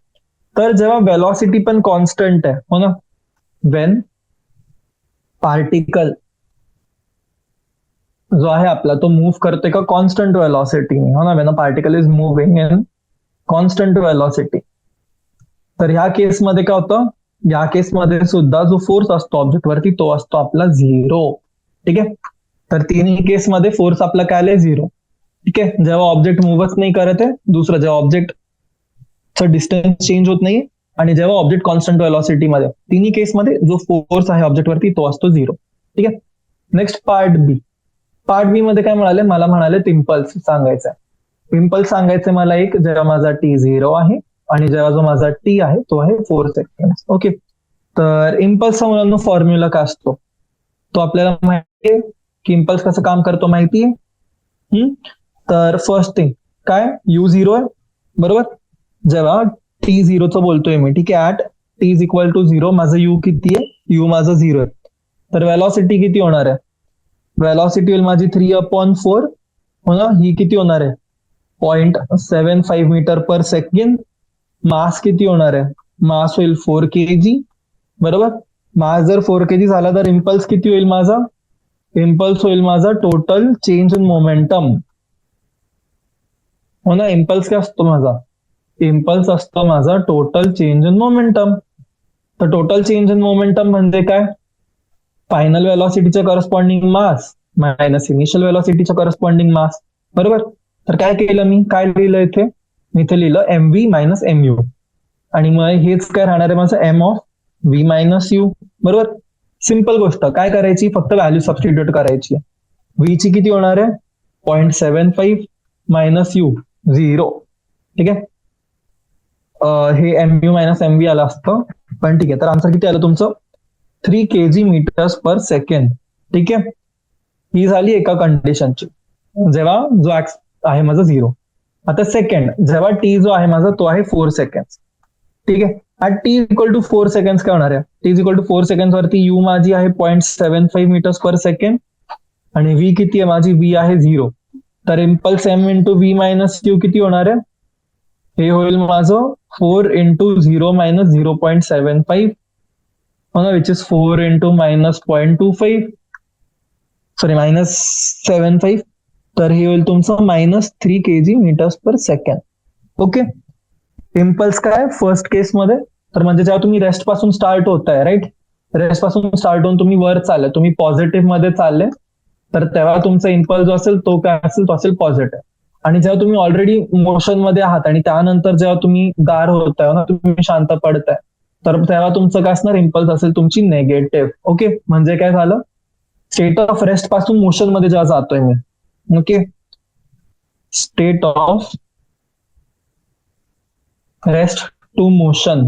तर जेव्हा वेलॉसिटी पण कॉन्स्टंट आहे, हो ना, वेन पार्टिकल जो आहे आपला तो मूव्ह करते का कॉन्स्टंट वेलॉसिटी, हो ना, Wien particle is moving in constant velocity. तर ह्या केसमध्ये काय होतं, या केसमध्ये सुद्धा जो फोर्स असतो ऑब्जेक्ट वरती तो असतो आपला 0. ठीक आहे. तर तिन्ही केसमध्ये फोर्स आपला काय आलाय 0. ठीक आहे. जेव्हा ऑब्जेक्ट मूव्हच नाही करत आहे, दुसरं जेव्हा ऑब्जेक्टचं डिस्टन्स चेंज होत नाही, आणि जेव्हा ऑब्जेक्ट कॉन्स्टंट वेलॉसिटी मध्ये, तिन्ही केसमध्ये जो फोर्स आहे ऑब्जेक्ट वरती तो असतो 0. ठीक आहे. नेक्स्ट पार्ट बी. पार्ट बी मध्ये काय म्हणाले, मला म्हणाले इम्पल्स सांगायचा. इम्पल्स सांगायचं मला एक, जेव्हा माझा टी 0 आहे आणि जेव्हा जो माझा टी आहे तो आहे 4 सेकंड. ओके. तर इम्पल्सचा मुलांना फॉर्म्युला काय असतो तो आपल्याला माहिती आहे, की इम्पल्स कसं काम करतो माहिती आहे. तर फर्स्ट थिंग काय, u0 आहे, बरोबर. जेव्हा टी 0चं बोलतोय मी, ठीक आहे, at T is equal to 0, माझं यू किती आहे, यू माझं 0 आहे. तर वेलॉसिटी किती होणार आहे, वेलॉसिटी होईल माझी 3/4, हो ना. ही किती होणार आहे, 0.75 मीटर पर सेकंड. मास किती होणार आहे, मास होईल 4 kg, बरोबर. मास जर 4 kg झाला तर इम्पल्स किती होईल माझा, इम्पल्स होईल माझा टोटल चेंज इन मोमेंटम, हो ना. इम्पल्स काय असतो माझा, इम्पल्स असतो माझा टोटल चेंज इन मोमेंटम. तर टोटल चेंज इन मोमेंटम म्हणजे काय, फायनल वेलॉसिटीच्या करस्पॉन्डिंग मास मायनस इनिशियल वेलॉसिटीच्या करस्पॉन्डिंग मास, बरोबर. तर काय केलं मी, काय लिहिलं इथे, मी इथे लिहिलं mv मायनस mu, आणि मग हेच काय राहणार आहे माझं m of v minus u, बरोबर. सिंपल गोष्ट काय करायची, फक्त व्हॅल्यू सबस्टिट्यूट करायची. v ची किती होणार आहे, 0.75 मायनस u 0. ठीक आहे. हे mu मायनस mv आलं असतं, पण ठीक आहे. तर आन्सर किती आलं तुमचं, 3 kg मीटर्स पर सेकंड. ठीक आहे. ही झाली एका कंडिशनची, जेव्हा जो आहे माझा 0. आता सेकंड, जेव्हा टी जो आहे माझा तो आहे 4 सेकंड. ठीक आहे. At T equal to 4 second काय होणार आहे, टी इक्वल टू 4 सेकंड वरती यू माझी आहे 0.75 मीटर्स पर सेकंड, आणि व्ही किती आहे माझी, व्ही आहे 0. तर impulse M into V minus U किती होणार आहे, हे होईल माझं 4 इंटू 0 मायनस 0.75, हो ना, which is 4 into minus 0.25, sorry minus 75. तर हे होईल तुमचं minus 3 kg metres per second. Okay. Impulse काय फर्स्ट केस मध्ये, तर म्हणजे जेव्हा तुम्ही रेस्ट पासून स्टार्ट होताय, राईट, रेस्ट पासून स्टार्ट होऊन तुम्ही वर चालले, तुम्ही पॉझिटिव्ह मध्ये चालले, तर तेव्हा तुमचा इम्पल्स जो असेल तो काय असेल, तो असेल पॉझिटिव्ह. आणि जेव्हा तुम्ही ऑलरेडी मोशन मध्ये आहात आणि त्यानंतर जेव्हा तुम्ही गार होताय ना, तुम्ही शांत पडताय, तर तेव्हा तुमचं काय असणार, इम्पल्स असेल तुमची नेगेटिव्ह. ओके, म्हणजे काय झालं, स्टेट ऑफ रेस्ट पासून मोशन मध्ये जेव्हा जातोय मी, okay, state of rest to motion,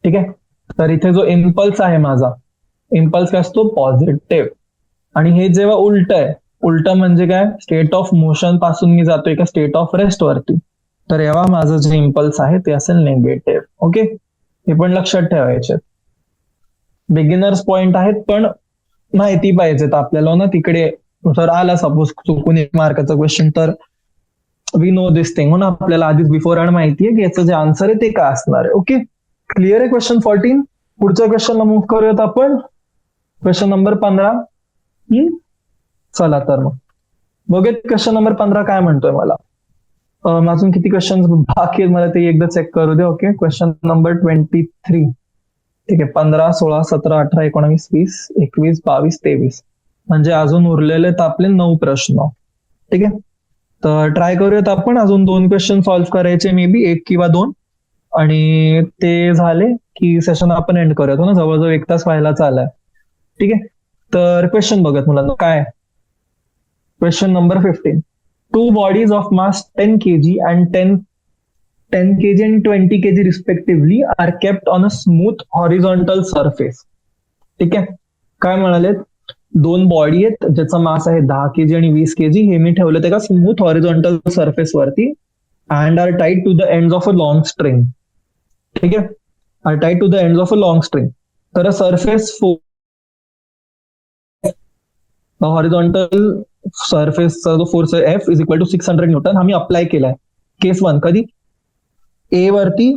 ठीक आहे. तर इथे जो इम्पल्स आहे माझा, इम्पल्स काय असतो, पॉझिटिव्ह. आणि हे जेव्हा उलट आहे, उलट म्हणजे काय, स्टेट ऑफ मोशन पासून मी जातोय का स्टेट ऑफ रेस्ट वरती, तर तेव्हा माझं जे इम्पल्स आहे ते असेल निगेटिव्ह. ओके, हे पण लक्षात ठेवायचे. बिगिनर्स पॉइंट आहेत पण माहिती पाहिजेत आपल्याला ना, तिकडे जर आला सपोज चुकून 1 मार्काचा क्वेश्चन, तर वी नो दिस थिंग, हो ना, आपल्याला आधीच बिफोर हँड माहिती आहे की याचं जे आन्सर आहे ते काय असणार आहे. ओके, क्लिअर आहे क्वेश्चन 14. पुढच्या क्वेश्चनला मूव्ह करूयात आपण, क्वेश्चन नंबर 15. चला तर मग बघूयात क्वेश्चन नंबर 15 काय म्हणतोय मला. अजून किती क्वेश्चन बाकी आहेत मला ते एकदा चेक करू दे. Okay, question number 23. ठीक आहे, 15, 16, 17, 18, 19, 20, 21, 22, 23, म्हणजे अजून उरलेले आहेत आपले 9 प्रश्न. ठीक आहे, तर ट्राय करूयात आपण अजून 2 क्वेश्चन सॉल्व्ह करायचे, मे बी 1 किंवा 2, आणि ते झाले की सेशन आपण एंड करूयात. हो ना, जवळजवळ 1 तास व्हायला चाललाय. ठीक आहे, तर क्वेश्चन बघत मुलांना काय. Question number 15. 2 bodies of mass 10 kg and 10 kg and 20 kg respectively are kept on a smooth horizontal surface. ठीक आहे, काय म्हणाले, 2 बॉडी आहेत ज्याचा मास आहे 10 kg आणि 20 kg, हे मी ठेवलं ते का स्मूथ हॉरिझॉन्टल सरफेस वरती, and are tied to the ends of a long string. ठीक आहे, are tied to the ends of a long string. तर सरफेस हॉरिझॉन्टल सरफेसचा जो फोर्स आहे F is equal to 600 newton, हा मी अप्लाय केलाय केस 1 कधी, ए वरती,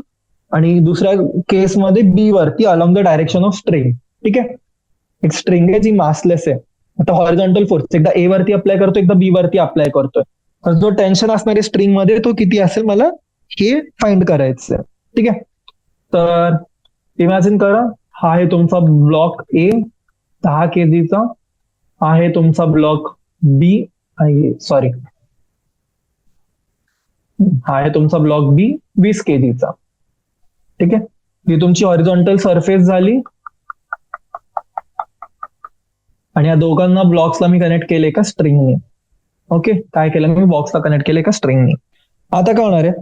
आणि दुसऱ्या केसमध्ये बी वरती along the direction of string. ठीक आहे, एक स्ट्रिंग आहे जी मासलेस आहे. आता हॉरिझॉन्टल फोर्स एकदा ए वरती अप्लाय करतो, एकदा बी वरती अप्लाय करतोय, तर जो टेन्शन असणार आहे स्ट्रिंग मध्ये तो किती असेल मला हे फाइंड करायचं आहे. ठीक आहे, तर इमॅजिन करा, हा आहे तुमचा ब्लॉक ए 10 kg, आहे तुमचा ब्लॉक बी, सॉरी, हा आहे तुमचा ब्लॉक बी 20 kg. ठीक आहे, ही तुमची हॉरिझॉन्टल सरफेस झाली, आणि या दोघांना ब्लॉक्सला मी कनेक्ट केले का स्ट्रिंगने. ओके, काय केलं मी, बॉक्सला कनेक्ट केले का स्ट्रिंगने. आता काय होणार आहे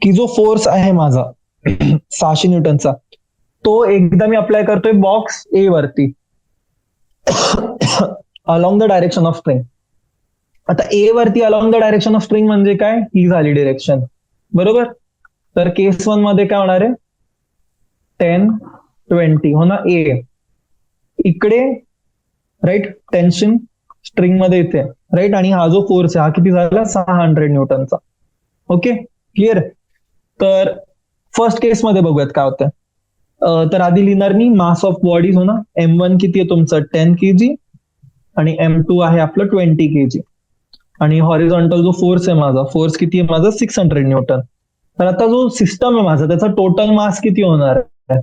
की जो फोर्स आहे माझा 600 न्यूटनचा, तो एकदा मी अप्लाय करतोय बॉक्स ए वरती along the direction of string. आता ए वरती along the direction of string म्हणजे काय, ही झाली डिरेक्शन, बरोबर. तर केस 1 मध्ये काय होणार आहे, 10, 20, हो ना, ए इकडे, राईट, टेन्शन स्ट्रिंग मध्ये इथे, राईट, आणि हा जो फोर्स आहे हा किती झाला, 600 न्यूटनचा. Okay, clear. तर फर्स्ट केस मध्ये बघूयात काय होतं. तर आधी लिहिणार मी मास ऑफ बॉडीज, हो ना, M1 किती आहे तुमचं 10 kg, आणि M2 आहे आपलं 20 kg, आणि हॉरिझॉन्टल जो फोर्स आहे माझा, फोर्स किती आहे माझा 600 न्यूटन. तर आता जो सिस्टम आहे माझा त्याचा टोटल मास किती होणार आहे,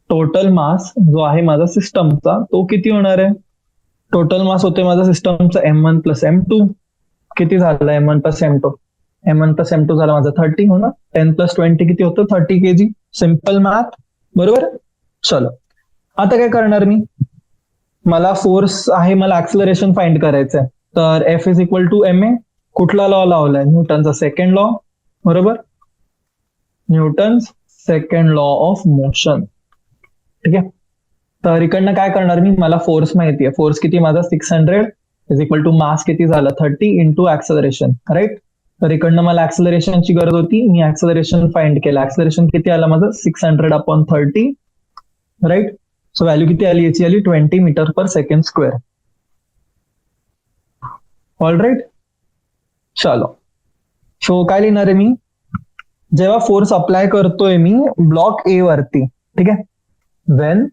टोटल मास जो आहे माझा सिस्टमचा तो किती होणार आहे, टोटल मास होते माझा सिस्टमचा M1 प्लस M2, किती झालं M1 plus M2, M1 plus M2 झाला माझा 30, हो ना, 10 प्लस 20 किती होतं 30 kg. सिम्पल मॅथ, बरोबर. चलो, आता काय करणार मी, मला फोर्स आहे, मला ऍक्सलरेशन फाइंड करायचं आहे, तर F is equal to M A, कुठला लॉ लावलाय, न्यूटनचा सेकंड लॉ, बरोबर, Newton's second law of motion. ठीक आहे, तर इकडनं काय करणार मी, मला फोर्स माहिती आहे, फोर्स किती माझा 600 इज इक्वल टू मास किती झालं 30 इंटू ऍक्सलरेशन, राईट. तर इकडनं मला ऍक्सलरेशनची गरज होती, मी ऍक्सलरेशन फाइंड केलं, ऍक्सलरेशन किती आलं माझं 600/30, राईट. सो व्हॅल्यू किती आली याची, आली 20 metre per second square. All right, चलो. सो काय लिहिणार आहे मी, जेव्हा फोर्स अप्लाय करतोय मी ब्लॉक ए वरती, ठीक आहे, when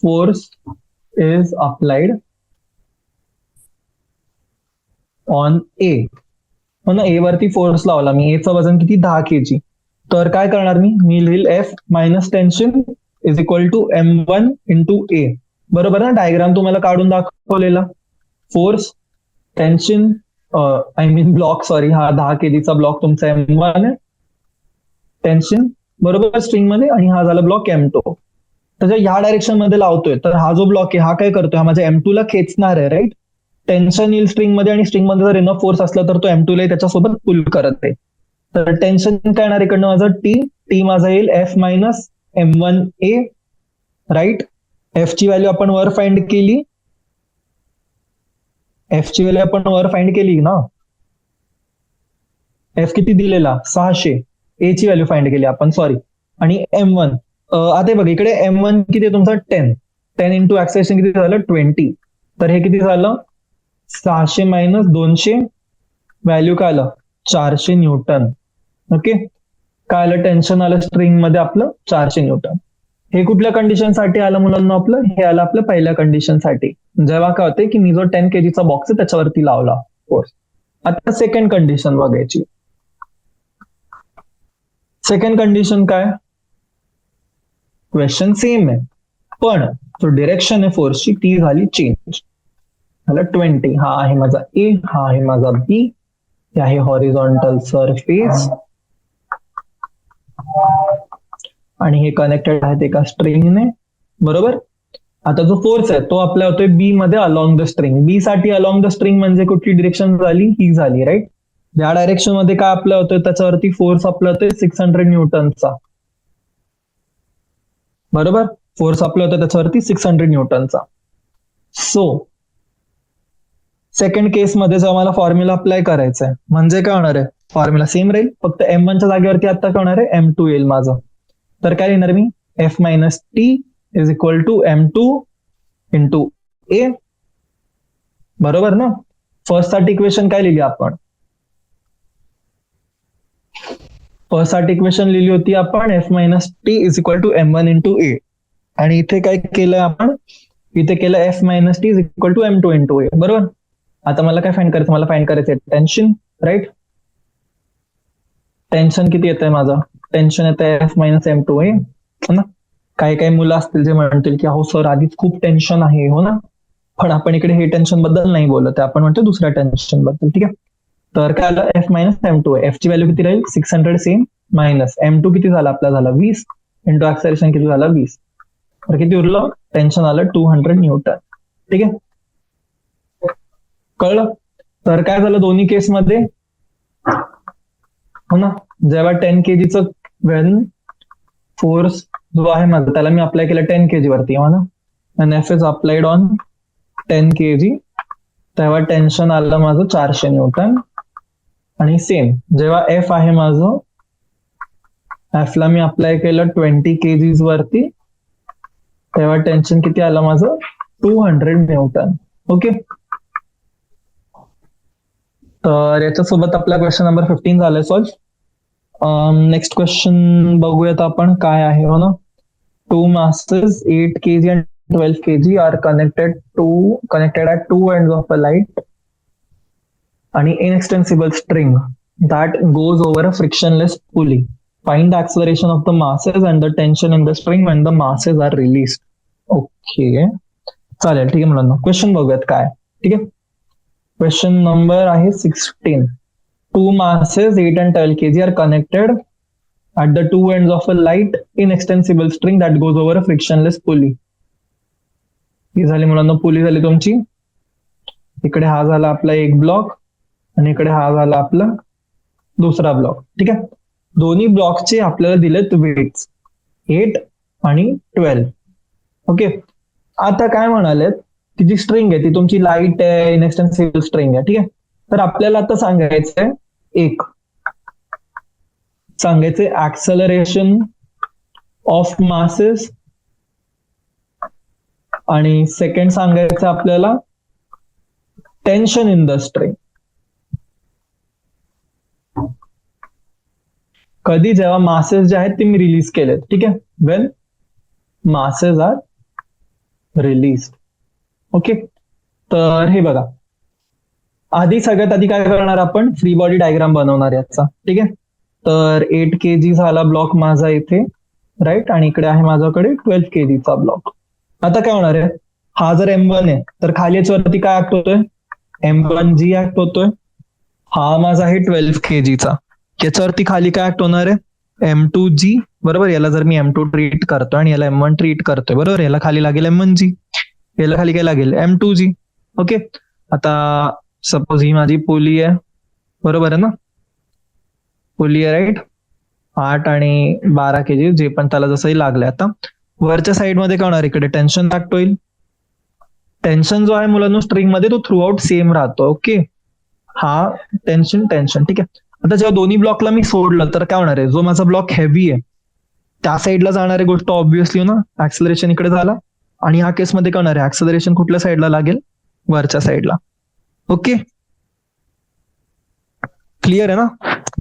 force is applied on A, हो ना, ए वरती फोर्स लावला मी, एचं वजन किती 10 kg, तर काय करणार मी लिहिल F minus tension is equal to M1 into A, बरोबर ना, डायग्राम तुम्हाला काढून दाखवलेला, force, tension, I mean block, sorry, हा 10 kg ब्लॉक तुमचा M1 आहे, टेन्शन बरोबर स्ट्रिंग मध्ये, आणि हा झाला ब्लॉक M2. तर ह्या डायरेक्शन मध्ये लावतोय, तर हा जो ब्लॉक आहे हा काय करतोय, हा माझ्या M2 ला खेचणार आहे, राईट. टेन्शन येईल स्ट्रिंग मध्ये, आणि स्ट्रिंग मध्ये जर इनफ फोर्स असला तर तो M2 ला त्याच्यासोबत पुल करत आहे. तर टेन्शन काय येणार इकडनं माझं, टी माझा येईल F-M1A, राईट. एफ ची व्हॅल्यू आपण वर फाइंड केली, एफ ची व्हॅल्यू आपण वर फाइंड केली ना, एफ किती दिलेला 600, ए ची व्हॅल्यू फाइंड केली आपण, सॉरी. आणि M1 आता बघा इकडे M1 किती आहे तुमचा 10 इंटू ऍक्सेलेरेशन किती झालं 20. तर हे किती झालं 600 मायनस 200, व्हॅल्यू काय आलं 400 न्यूटन. ओके, काय आलं टेन्शन आलं स्ट्रिंग मध्ये आपलं 400 न्यूटन. हे कुठल्या कंडिशनसाठी आलं मुलांना आपलं, हे आलं आपलं पहिल्या कंडिशनसाठी, जेव्हा काय होते की मी जो 10 kg बॉक्स आहे त्याच्यावरती लावला फोर्स. आता सेकंड कंडिशन बघायची. सेकंड कंडिशन काय, क्वेश्चन सेम आहे, पण जो डिरेक्शन आहे फोर्सची ती झाली चेंज. झालं 20, हा आहे माझा ए, हा आहे माझा बी, हे आहे हॉरिझॉन्टल सरफेस, आणि हे कनेक्टेड आहेत एका स्ट्रिंगने, बरोबर. आता जो फोर्स आहे तो आपला होतोय बी मध्ये अलॉंग द स्ट्रिंग. बी साठी अलॉंग द स्ट्रिंग म्हणजे कुठली डिरेक्शन झाली, ही झाली, राईट. या डायरेक्शन मध्ये काय आपलं होतोय, त्याच्यावरती फोर्स आपला होतोय 600 न्यूटनचा, बरोबर. फोर्स आपला होता त्याच्यावरती 600 न्यूटनचा. सो सेकंड केस मध्ये जो आम्हाला फॉर्म्युला अप्लाय करायचा आहे, म्हणजे काय होणार आहे, फॉर्म्युला सेम राहील, फक्त M1 च्या जागेवरती आता काय होणार आहे M2 येईल माझं. तर काय लिहिणार मी, F-T is equal to M2 into A, बरोबर ना. फर्स्ट साठी इक्वेशन काय लिहिली आपण, फर्स्ट साठी इक्वेशन लिहिली होती आपण F-T is equal to M1 into A, आणि इथे काय केलं आपण, इथे केलं F-T is equal to M2 into A, बरोबर. आता मला काय फाइंड करायचं, मला फाइंड करायचं टेन्शन, राईट. टेन्शन किती येत आहे माझं, टेन्शन येत आहे F-M2A, हो ना. काही काही मुलं असतील जे म्हणतील की अहो सर आधीच खूप टेन्शन आहे, हो ना, पण आपण इकडे हे टेन्शन बद्दल नाही बोलत, आपण म्हणतो दुसऱ्या टेन्शन बद्दल, ठीक आहे. तर काय आलं F-M2A, एफ ची व्हॅल्यू किती राहील 600 सेम, मायनस M2 किती झाला आपला, झाला 20, इंटू ऍक्सेलरेशन किती झाला 20, तर किती उरलं टेन्शन आलं 200 न्यूटन, ठीक आहे. कळलं. तर काय झालं दोन्ही केसमध्ये, हो ना, जेव्हा 10 kg वेन फोर्स जो आहे माझा त्याला मी अप्लाय केला 10 kg वरती, हो ना, आणि F is applied on 10 kg, तेव्हा टेन्शन आलं माझं 400 न्यूटन. आणि सेम जेव्हा एफ आहे माझं, एफ ला मी अप्लाय केलं 20 kg वरती, तेव्हा टेन्शन किती आलं माझं 200 न्यूटन. ओके, तर याच्यासोबत आपला क्वेश्चन नंबर 15 झालाय सॉल्व. नेक्स्ट क्वेश्चन बघूयात आपण काय आहे, हो ना. 2 masses 8 kg and 12 kg are connected at two ends of a light आणि inextensible string that goes over a frictionless pulley. Find the acceleration of the masses and the tension in the string when the masses are released. Okay, चालेल, ठीक आहे मुलांना. Question बघूयात काय, ठीक आहे. Question number आहे 16. 2 masses 8 and 12 kg are connected at the two ends of a light inextensible string that goes over a frictionless pulley. ही झाली मुलांना पुली झाली तुमची. इकडे हा झाला आपला एक ब्लॉक, आणि इकडे हा झाला आपला दुसरा ब्लॉक, ठीक आहे. दोन्ही ब्लॉकचे आपल्याला दिलेत वेट्स 8 आणि 12. ओके, आता काय म्हणालेत की जी स्ट्रिंग आहे ती तुमची लाईट आहे, इनएक्सटेन्सिबल स्ट्रिंग आहे, ठीक आहे. तर आपल्याला आता सांगायचंय एक, सांगायचे ऍक्सेलरेशन ऑफ मासेस, आणि सेकंड सांगायचं आपल्याला टेन्शन इन द स्ट्रिंग. कधी, जेव्हा मासेस जे आहेत ते मी रिलीज केलेत, ठीक आहे, when masses are release. Okay, तर हे बघा, आधी सगळ्यात आधी काय करणार आपण, फ्री बॉडी डायग्राम बनवणार याचा, ठीक आहे. तर 8 kg झाला ब्लॉक माझा इथे, राईट, आणि इकडे आहे माझ्याकडे 12 kg चा ब्लॉक. आता काय होणार आहे, हा जर M1 आहे तर खाली याच्यावरती काय ऍक्ट होतोय, M1G ऍक्ट होतोय, हा माझा आहे 12 kg चा. याच्यावरती खाली काय ऍक्ट होणार आहे? M2G, बरोबर. याला जर मी M2 ट्रीट करतोय आणि याला M1 ट्रीट करतोय, बरोबर, याला खाली लागेल M1G, याला खाली काय लागेल? M2G. ओके. आता सपोज ही माझी पोली आहे, बरोबर आहे ना? पोली आहे, राईट. 8 आणि 12 kg, जे पण त्याला जसंही लागलंय. आता वरच्या साईड मध्ये काय होणार? इकडे टेन्शन ऍक्ट होईल. टेन्शन जो आहे मुलांनो स्ट्रिंग मध्ये तो थ्रू आउट सेम राहतो. ओके. हा टेन्शन टेन्शन, ठीक आहे. आता जेव्हा दोन्ही ब्लॉकला मी सोडलं तर काय होणार आहे? जो माझा ब्लॉक हेवी आहे त्या साईडला जाणारी गोष्ट ऑब्व्हियसली ना ऍक्सलरेशन इकडे झाला. आणि ह्या केसमध्ये काय होणार आहे? ऍक्सलरेशन कुठल्या साईडला लागेल? वरच्या साईडला. ओके, क्लिअर आहे ना?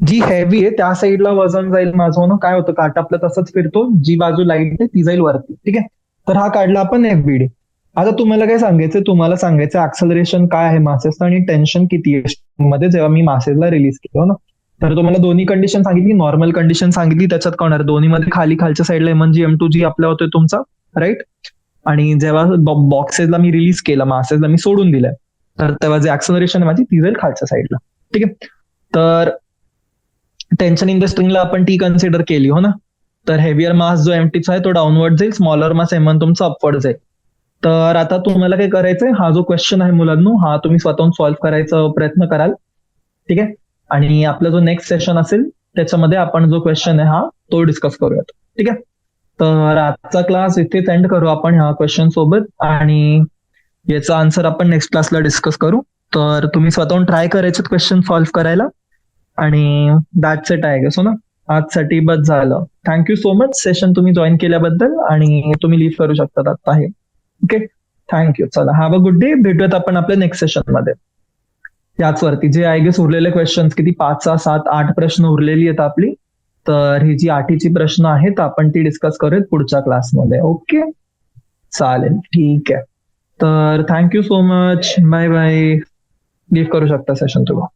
जी हेवी आहे त्या साईडला वजन जाईल माझं ना. काय होतं? काटा आपलं तसंच फिरतो, जी बाजू लाईट आहे ती जाईल वरती. ठीक आहे. तर हा काढला आपण FBD. आता तुम्हाला काय सांगायचं? तुम्हाला सांगायचं ऍक्सलरेशन काय आहे मासेसचं आणि टेन्शन किती आहे मध्ये जेव्हा मी मासेसला रिलीज केलं ना. तर तुम्हाला दोन्ही कंडिशन सांगितली, नॉर्मल कंडिशन सांगितली. त्याच्यात काय होणार? दोन्ही मध्ये खाली खालच्या साईडला M1G M2G आपला होतोय तुमचा, राईट. आणि जेव्हा बॉक्सेसला मी रिलीज केलं, मासेसला मी सोडून दिलंय, तर तेव्हा जे ऍक्सलरेशन आहे माझी ती जाईल खालच्या साईडला. ठीक आहे. तर टेन्शन इन द स्ट्रिंगला आपण टी कन्सिडर केली, हो ना. तर हेवियर मास जो एमटीचा आहे तो डाऊनवर्ड जाईल, स्मॉलर मास M1 तुमचा अपवर्ड जाईल. तर आता तुम्हाला काय करायचंय? हा जो क्वेश्चन आहे मुलांनो, हा तुम्ही स्वतःहून सॉल्व्ह करायचा प्रयत्न कराल. ठीक आहे. आणि आपला जो नेक्स्ट सेशन असेल त्याच्यामध्ये आपण जो क्वेश्चन आहे हा तो डिस्कस करूयात. ठीक आहे. तर आजचा क्लास इथेच एंड करू आपण ह्या क्वेश्चन सोबत, आणि याचा आन्सर आपण नेक्स्ट क्लासला डिस्कस करू. तर तुम्ही स्वतःहून ट्राय करायचे क्वेश्चन सॉल्व्ह करायला. आणि दॅट्स इट आहे गेस, हो ना. आजसाठी बस झालं. थँक्यू सो मच सेशन तुम्ही जॉईन केल्याबद्दल, आणि तुम्ही लीव करू शकतात आता हे. Okay, thank you. चला, हॅव अ गुड डे. भेटूयात आपण आपल्या नेक्स्ट सेशन मध्ये याचवरती. जे आय गेस उरलेले क्वेश्चन किती 5, 6, 7, 8 प्रश्न उरलेली आहेत आपली. तर ही जी 8ची प्रश्न आहेत आपण ती डिस्कस करूयात पुढच्या क्लासमध्ये. ओके, चालेल, ठीक आहे. तर thank you so much. Bye bye. Leave करू शकता सेशन तुम्ही.